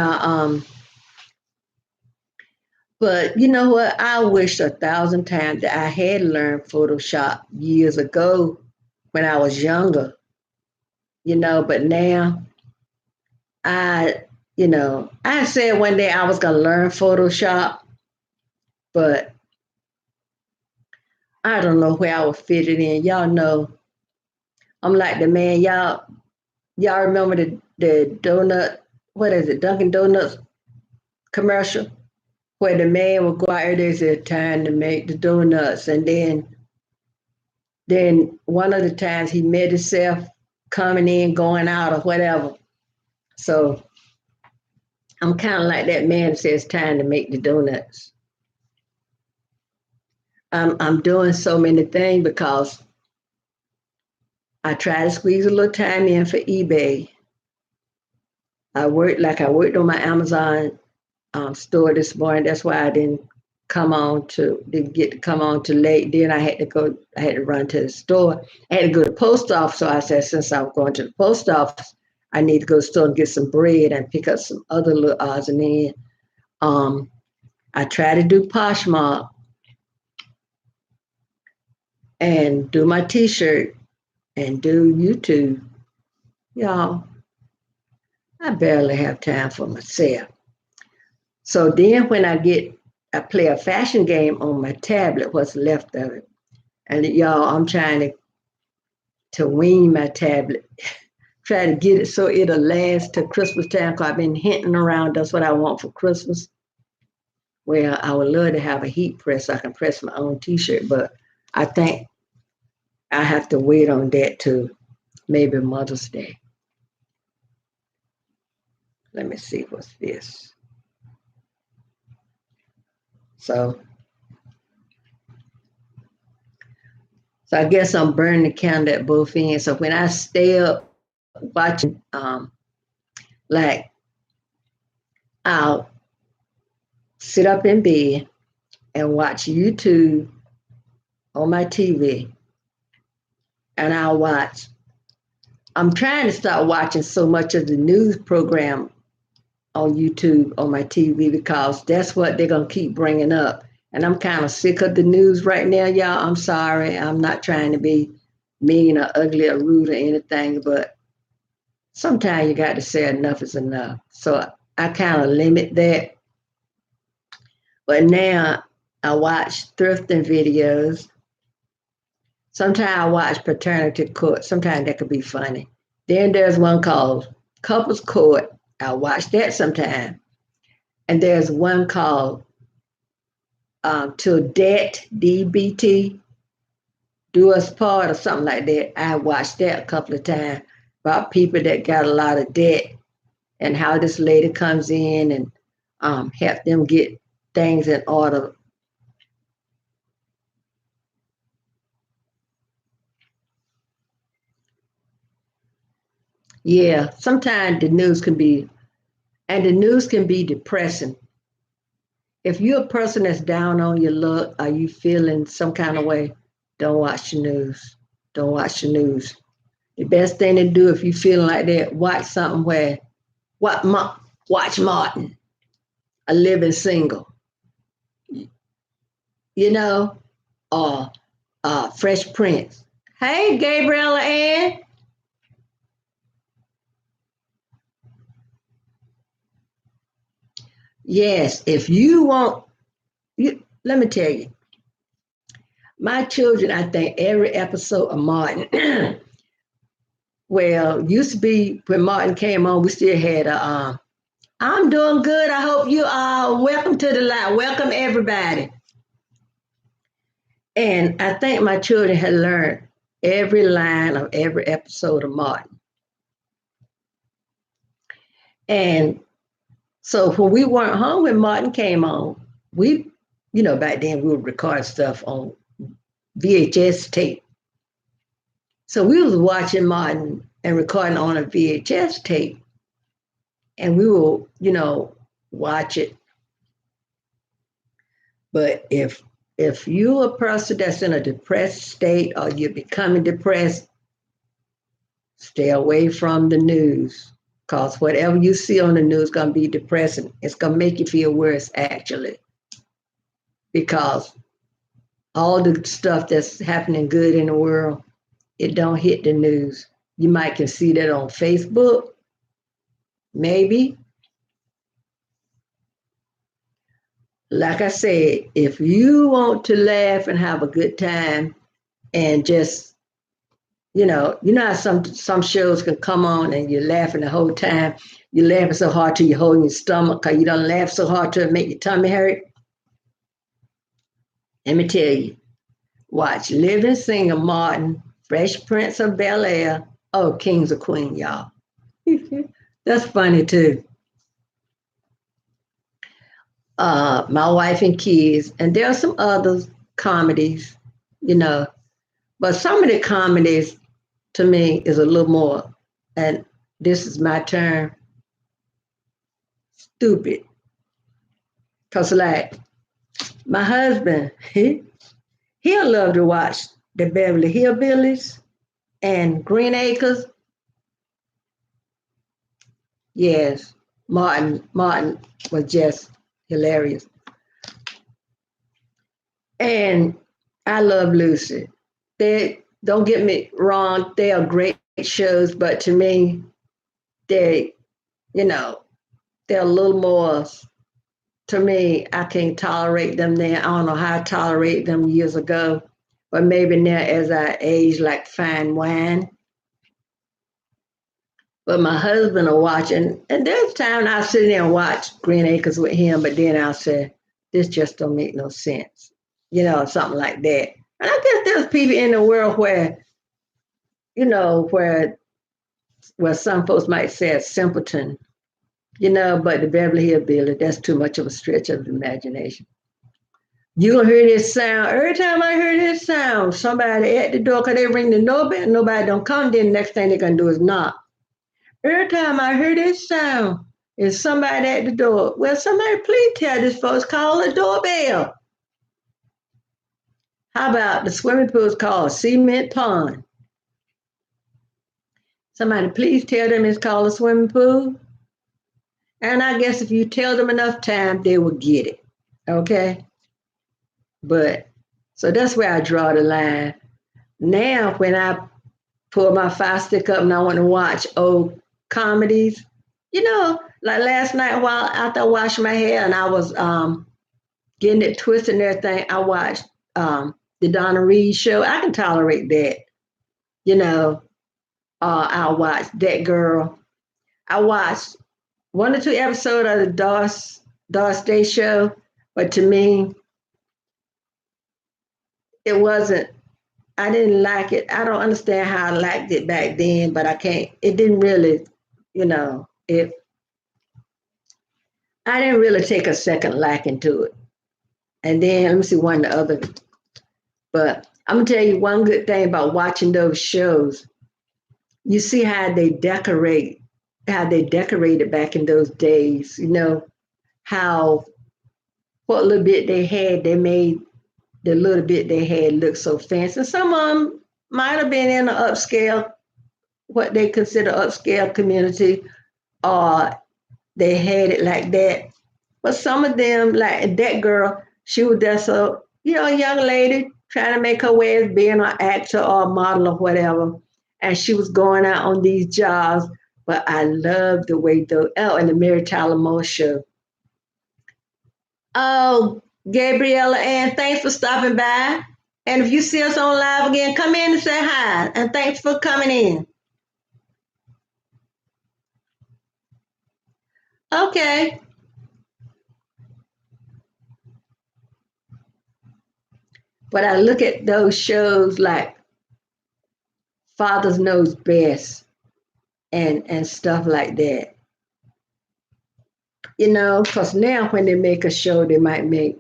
but you know what? I wish 1,000 times that I had learned Photoshop years ago when I was younger. But now I, I said one day I was gonna learn Photoshop, but I don't know where I would fit it in. Y'all know I'm like the man. Y'all remember the donut? What is it? Dunkin' Donuts commercial where the man would go out there. There's a time to make the donuts, and then one of the times he met himself coming in, going out, or whatever. So I'm kind of like that man that says time to make the donuts. I'm doing so many things because I try to squeeze a little time in for eBay. I worked on my Amazon store this morning. That's why I didn't get to come on too late. Then I had to run to the store. I had to go to the post office. So I said, since I'm going to the post office, I need to go to the store and get some bread and pick up some other little odds and ends. I try to do Poshmark and do my t-shirt and do YouTube. Y'all, I barely have time for myself. So then when I play a fashion game on my tablet, what's left of it. And y'all, I'm trying to wean my tablet, try to get it so it'll last till Christmas time, because I've been hinting around, that's what I want for Christmas. Well, I would love to have a heat press so I can press my own t-shirt, but I think I have to wait on that to maybe Mother's Day. Let me see what's this. So I guess I'm burning the candle at both ends. So when I stay up watching, like I'll sit up in bed and watch YouTube on my TV, and I'm trying to start watching so much of the news program on YouTube on my TV because that's what they're going to keep bringing up. And I'm kind of sick of the news right now, y'all. I'm sorry. I'm not trying to be mean or ugly or rude or anything, but sometimes you got to say enough is enough. So I kind of limit that. But now I watch thrifting videos. Sometimes I watch Paternity Court. Sometimes that could be funny. Then there's one called Couples Court. I watch that sometime. And there's one called Till Debt, DBT, Do Us Part or something like that. I watched that a couple of times about people that got a lot of debt and how this lady comes in and help them get things in order. Yeah, sometimes the news can be depressing. If you're a person that's down on your luck, are you feeling some kind of way? Don't watch the news. Don't watch the news. The best thing to do if you feeling like that, watch something where what watch Martin, a living single, you know, or Fresh Prince. Hey, Gabriella Ann. Yes, if you want, let me tell you, my children, I think every episode of Martin, well, used to be when Martin came on, we still had I'm doing good. I hope you are. Welcome to the live. Welcome everybody. And I think my children had learned every line of every episode of Martin. And so when we weren't home when Martin came on, we, back then we would record stuff on VHS tape. So we was watching Martin and recording on a VHS tape. And we will, watch it. But if you're a person that's in a depressed state or you're becoming depressed, stay away from the news. Because whatever you see on the news is going to be depressing. It's going to make you feel worse, actually. Because all the stuff that's happening good in the world, it don't hit the news. You might can see that on Facebook, maybe. Like I said, if you want to laugh and have a good time and just, how some shows can come on and you're laughing the whole time. You're laughing so hard till you're holding your stomach because you don't laugh so hard till it make your tummy hurt. Let me tell you, watch Living Single Martin, Fresh Prince of Bel-Air, oh, Kings of Queen, y'all. That's funny too. My Wife and Kids, and there are some other comedies, but some of the comedies to me is a little more, and this is my term, stupid. Cause like my husband, he'll love to watch the Beverly Hillbillies and Green Acres. Yes, Martin was just hilarious. And I love Lucy. They don't get me wrong, they are great shows, but to me, they, you know, they're a little more to me, I can't tolerate them now. I don't know how I tolerated them years ago, but maybe now as I age like fine wine. But my husband will watch, and there's time I sit there and watch Green Acres with him, but then I'll say, this just don't make no sense, something like that. And I guess there's people in the world where, where some folks might say a simpleton, but the Beverly Hillbilly, that's too much of a stretch of the imagination. You gonna hear this sound. Every time I hear this sound, somebody at the door, because they ring the doorbell, nobody don't come, then the next thing they're gonna do is knock. Every time I hear this sound, is somebody at the door. Well, somebody please tell this folks, call the doorbell. How about the swimming pool is called Cement Pond? Somebody please tell them it's called a swimming pool. And I guess if you tell them enough time, they will get it. Okay? But so that's where I draw the line. Now, when I pull my fire stick up and I want to watch old comedies, like last night while after I washed my hair and I was getting it twisted and everything, I watched the Donna Reed show. I can tolerate that. I'll watch That Girl. I watched one or two episodes of the Doris Day show, but to me, it wasn't, I didn't like it. I don't understand how I liked it back then, but I can't, it didn't really, it, I didn't really take a second liking to it. And then let me see one of the other. But I'm gonna tell you one good thing about watching those shows. You see how they decorated back in those days. You know how what little bit they had, they made the little bit they had look so fancy. Some of them might have been in an upscale, what they consider upscale community, or they had it like that. But some of them, like that girl, she was just a young lady trying to make her way as being an actor or a model or whatever, and she was going out on these jobs. But I love the way and the Mary Tyler Moore show. Oh, Gabriella Ann, thanks for stopping by. And if you see us on live again, come in and say hi. And thanks for coming in. Okay. But I look at those shows like Fathers Knows Best and stuff like that. Because now when they make a show, they might make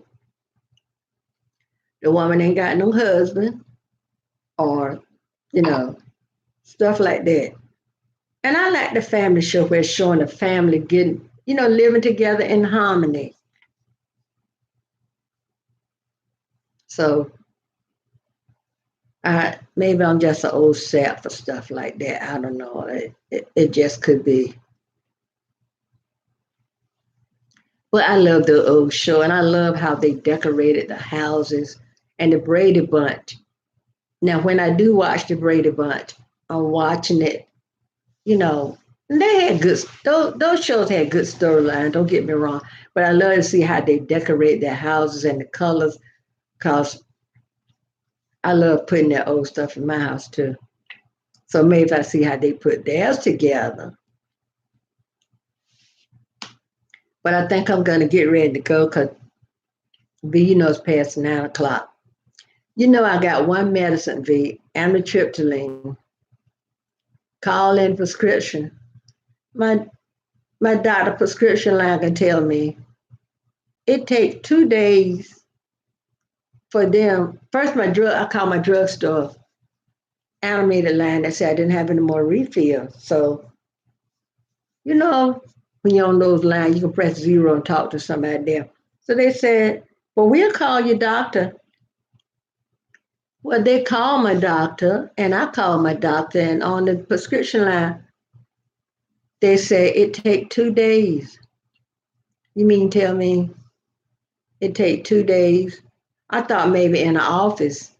the woman ain't got no husband or, you know, stuff like that. And I like the family show where it's showing the family getting, living together in harmony. So maybe I'm just an old sap for stuff like that. I don't know. It just could be. But I love the old show, and I love how they decorated the houses and the Brady Bunch. Now, when I do watch the Brady Bunch, I'm watching it, and they had those shows had good storyline, don't get me wrong. But I love to see how they decorate their houses and the colors, because I love putting that old stuff in my house too. So maybe I see how they put theirs together. But I think I'm going to get ready to go because it's past 9 o'clock. I got one medicine, amitriptyline. Call in prescription. My doctor prescription line can tell me it takes 2 days for them. First, I called my drugstore animated line that said I didn't have any more refills. So, when you're on those lines, you can press 0 and talk to somebody there. So they said, well, we'll call your doctor. Well, they called my doctor, and I called my doctor, and on the prescription line, they said it take 2 days. You mean tell me it take 2 days? I thought maybe in the office,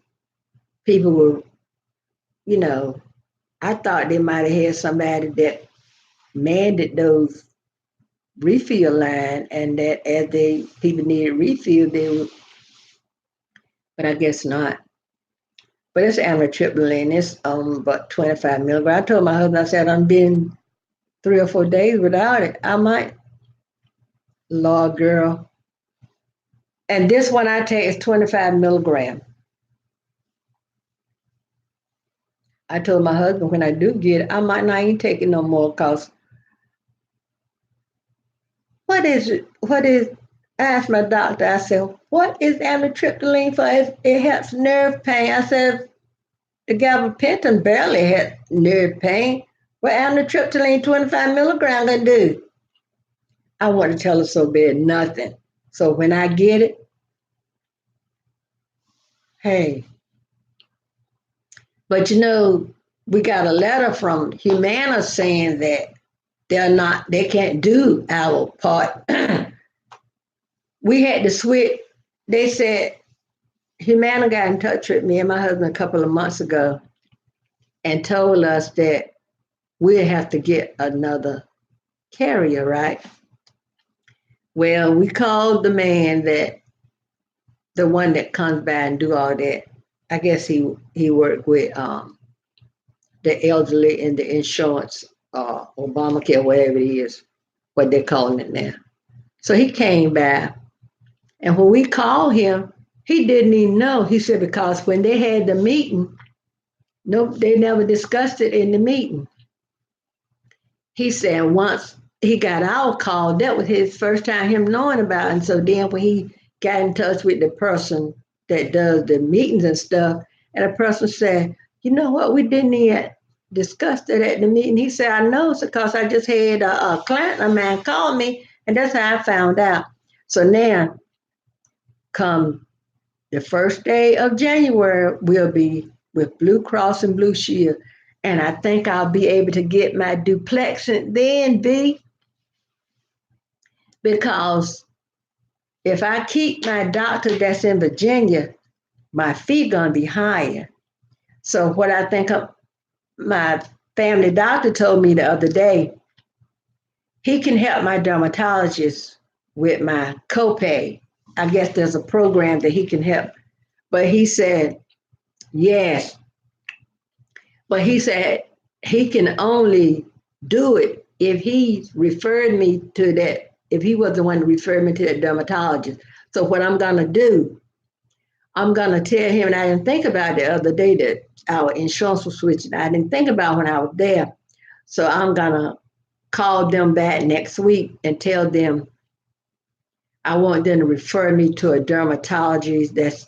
people were, I thought they might have had somebody that manned those refill line, and that as people needed refill, they would, but I guess not. But it's amitriptyline. It's about 25 milligrams. I told my husband, I said, I'm been 3 or 4 days without it. I might, Lord girl. And this one I take is 25 milligrams. I told my husband when I do get it, I might not even take it no more because what is it? I asked my doctor, I said, what is amitriptyline for? It helps nerve pain. I said, the gabapentin barely had nerve pain. What amitriptyline 25 milligrams gonna do? I want to tell her so bad, nothing. So when I get it, hey. But we got a letter from Humana saying that they can't do our part. We had to switch. They said Humana got in touch with me and my husband a couple of months ago and told us that we'll have to get another carrier, right? Well, we called the man the one that comes by and do all that. I guess he worked with the elderly in the insurance, Obamacare, whatever it is, what they're calling it now. So he came by, and when we called him, he didn't even know. He said because when they had the meeting, no, they never discussed it in the meeting. He said once he got our call. That was his first time him knowing about it. And so then when he got in touch with the person that does the meetings and stuff, and the person said, you know what, we didn't even discuss that at the meeting. He said, I know, it's because I just had a client, a man call me, and that's how I found out. So now, come the first day of January, we'll be with Blue Cross and Blue Shield. And I think I'll be able to get my duplexant then, B, because if I keep my doctor that's in Virginia, my fee gonna be higher. So what I think of, my family doctor told me the other day, he can help my dermatologist with my copay. I guess there's a program that he can help. But he said, yes. But he said he can only do it if he referred me to that, if he was the one to refer me to that dermatologist. So what I'm gonna do, I'm gonna tell him, and I didn't think about it the other day that our insurance was switching. I didn't think about when I was there. So I'm gonna call them back next week and tell them I want them to refer me to a dermatologist that's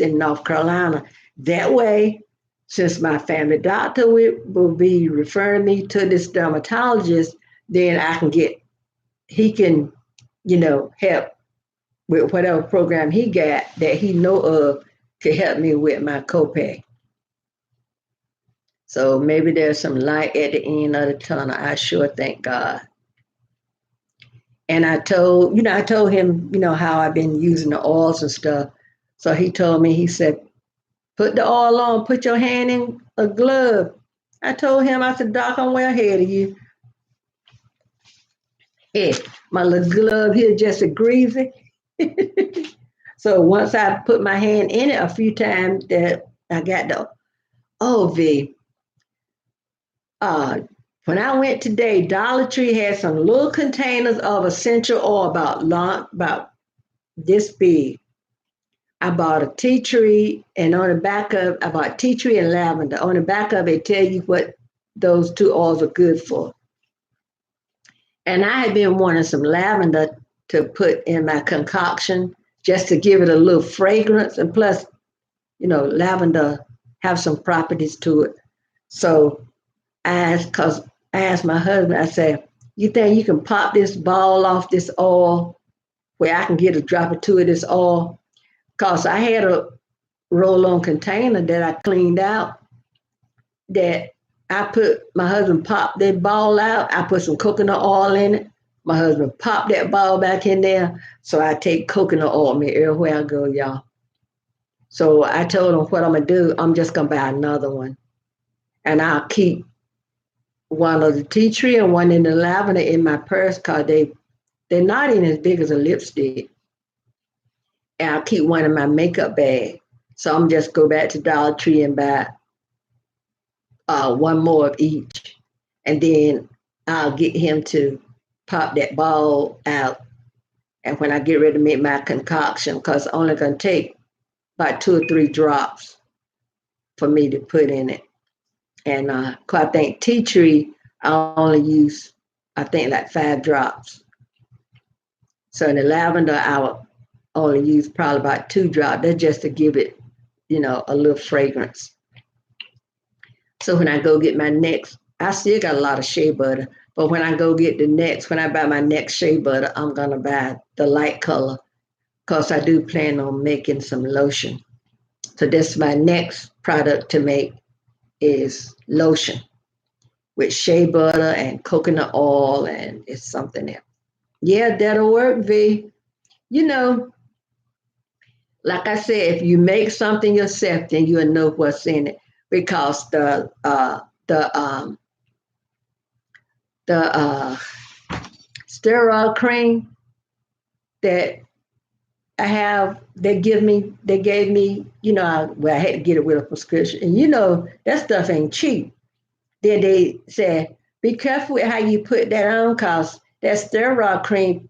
in North Carolina. That way, since my family doctor will be referring me to this dermatologist, then he can, help with whatever program he got that he know of to help me with my copay. So maybe there's some light at the end of the tunnel. I sure thank God. And I told him, how I've been using the oils and stuff. So he told me, he said, put the oil on, put your hand in a glove. I told him, I said, Doc, I'm way ahead of you. Hey, my little glove here just a greasy. So once I put my hand in it a few times, that I got the OV. When I went today, Dollar Tree had some little containers of essential oil about this big. I bought a tea tree, and on the back of I bought tea tree and lavender. On the back of it, tell you what those two oils are good for. And I had been wanting some lavender to put in my concoction just to give it a little fragrance, and plus, lavender have some properties to it. So I asked my husband, I said, you think you can pop this ball off this oil where I can get a drop or two of this oil? Because I had a roll-on container that I cleaned out that my husband popped that ball out. I put some coconut oil in it. My husband popped that ball back in there. So I take coconut oil with me everywhere I go, y'all. So I told him what I'm going to do. I'm just going to buy another one. And I'll keep one of the tea tree and one in the lavender in my purse because they're not even as big as a lipstick. And I'll keep one in my makeup bag. So I'm just go back to Dollar Tree and buy one more of each. And then I'll get him to pop that ball out. And when I get ready to make my concoction, because it's only going to take about 2 or 3 drops for me to put in it. And I think tea tree, I only use, I think, like 5 drops. So in the lavender, I will only use probably about 2 drops. That's just to give it, a little fragrance. So when I go get my next, I still got a lot of shea butter, but when I go get when I buy my next shea butter, I'm going to buy the light color because I do plan on making some lotion. So that's my next product to make is lotion with shea butter and coconut oil, and it's something else. Yeah, that'll work, V. Like I said, if you make something yourself, then you'll know what's in it because the steroid cream that I have, they gave me, I had to get it with a prescription. And that stuff ain't cheap. Then they said, be careful with how you put that on because that steroid cream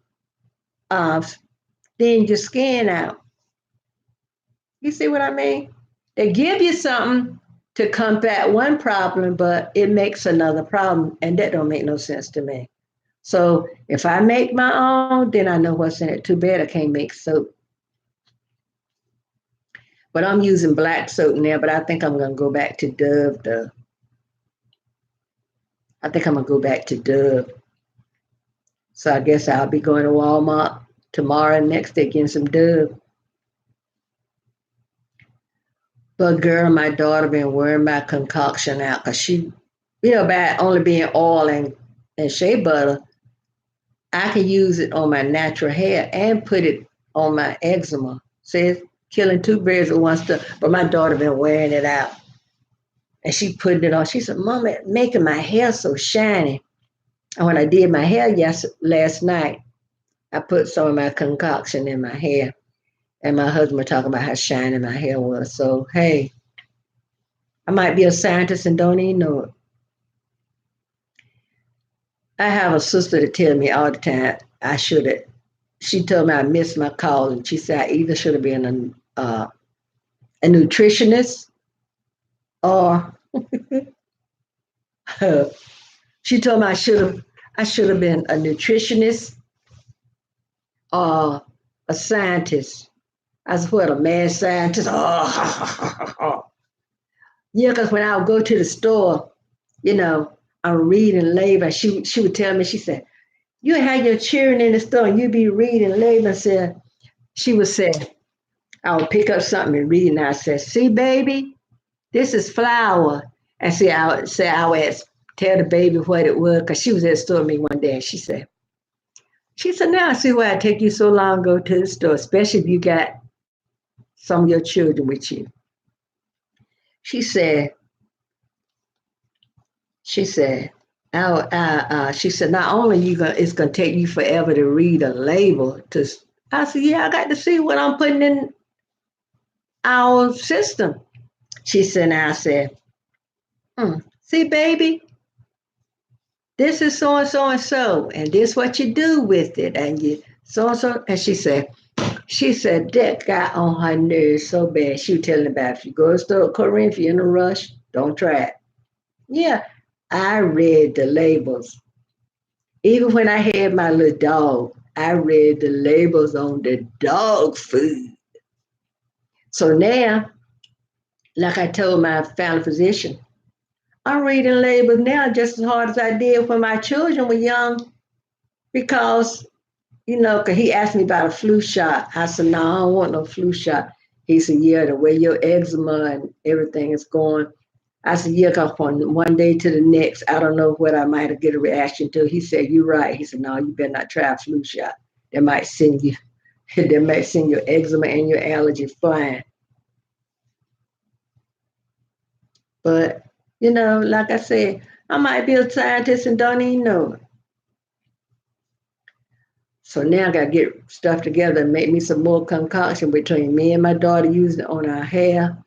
thins your skin out. You see what I mean? They give you something to combat one problem, but it makes another problem, and that don't make no sense to me. So if I make my own, then I know what's in it. Too bad I can't make soap. But I'm using black soap now, but I think I'm gonna go back to Dove though. I think I'm gonna go back to Dove. So I guess I'll be going to Walmart tomorrow and next day getting some Dove. But girl, my daughter been wearing my concoction out because she, by only being oil and shea butter, I can use it on my natural hair and put it on my eczema. Says killing two birds with one stone. But my daughter been wearing it out. And she putting it on. She said, Mama, it making my hair so shiny. And when I did my hair last night, I put some of my concoction in my hair. And my husband was talking about how shiny my hair was. So, hey, I might be a scientist and don't even know it. I have a sister that tells me all the time I should have. She told me I missed my call, and she said I either should have been a nutritionist or she told me I should have been a nutritionist or a scientist. I was what, a mad scientist? Oh, yeah, because when I would go to the store, I'm reading label. She would tell me, she said, you have your children in the store and you be reading label and said, she would say, I would pick up something and read and I said, see, baby, this is flour. And see, I would tell the baby what it was because she was at the store with me one day and she said, now I see why it take you so long to go to the store, especially if you got some of your children with you. She said, she said, not only it's gonna take you forever to read a label to. I said, yeah, I got to see what I'm putting in our system. She said, now I said, see, baby, this is so and so and so, and this what you do with it, and you so and so. And she said that got on her nerves so bad. She was telling about if you go to the store, Corinne, if you're in a rush, don't try it. Yeah, I read the labels. Even when I had my little dog, I read the labels on the dog food. So now, like I told my family physician, I'm reading labels now just as hard as I did when my children were young because, because he asked me about a flu shot. I said, no, I don't want no flu shot. He said, yeah, the way your eczema and everything is going. I said, yeah, because from one day to the next, I don't know what I might get a reaction to. He said, you're right. He said, no, you better not try a flu shot. They might send your eczema and your allergy flying. But, like I said, I might be a scientist and don't even know it. So now I got to get stuff together and make me some more concoction between me and my daughter using it on our hair.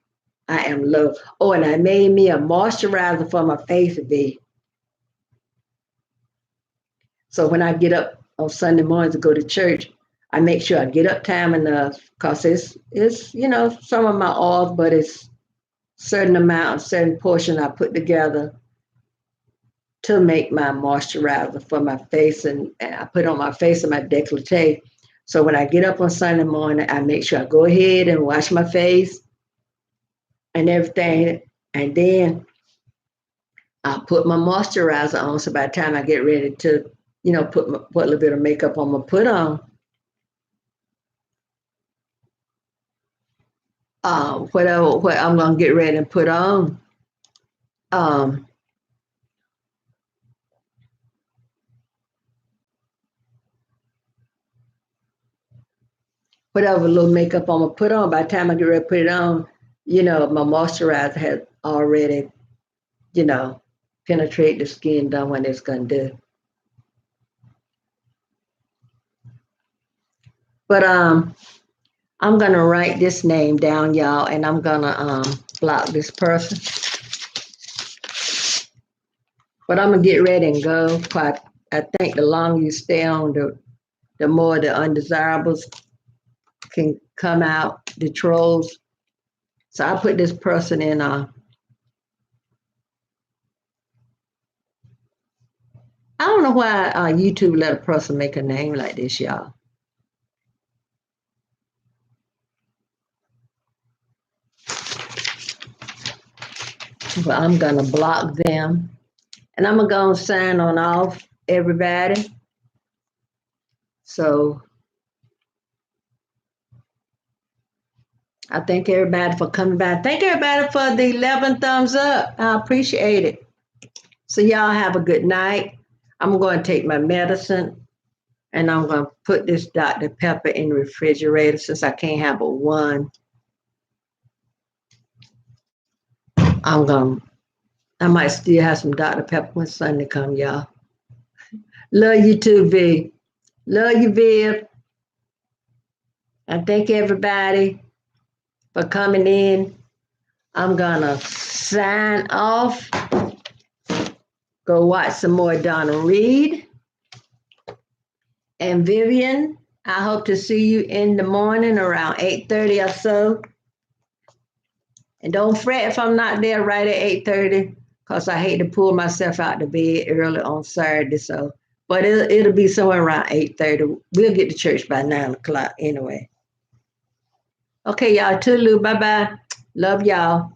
I am low. Oh, and I made me a moisturizer for my face today. So when I get up on Sunday morning to go to church, I make sure I get up time enough because it's some of my oils, but it's certain amount, certain portion I put together to make my moisturizer for my face, and I put on my face and my décolleté. So when I get up on Sunday morning, I make sure I go ahead and wash my face and everything, and then I put my moisturizer on. So by the time I get ready to, put a little bit of makeup I'm gonna put on, what I'm gonna get ready and put on, whatever little makeup I'm gonna put on. By the time I get ready to put it on, my moisturizer has already, penetrate the skin, done what it's gonna do. But I'm gonna write this name down, y'all, and I'm gonna block this person. But I'm gonna get ready and go. I think the longer you stay on, the more the undesirables can come out, the trolls. So I put this person in I don't know why YouTube let a person make a name like this, y'all. But I'm gonna block them, and I'm gonna sign on off everybody. So I thank everybody for coming by. Thank everybody for the 11 thumbs up. I appreciate it. So y'all have a good night. I'm going to take my medicine and I'm going to put this Dr. Pepper in the refrigerator since I can't have a one. I might still have some Dr. Pepper when Sunday come, y'all. Love you too, V. Love you, Viv. And thank everybody for coming in. I'm gonna sign off. Go watch some more Donna Reed. And Vivian, I hope to see you in the morning around 8:30 or so. And don't fret if I'm not there right at 8:30, because I hate to pull myself out of bed early on Saturday. So, but it'll be somewhere around 8:30. We'll get to church by 9 o'clock anyway. Okay, y'all. Toodaloo. Bye-bye. Love y'all.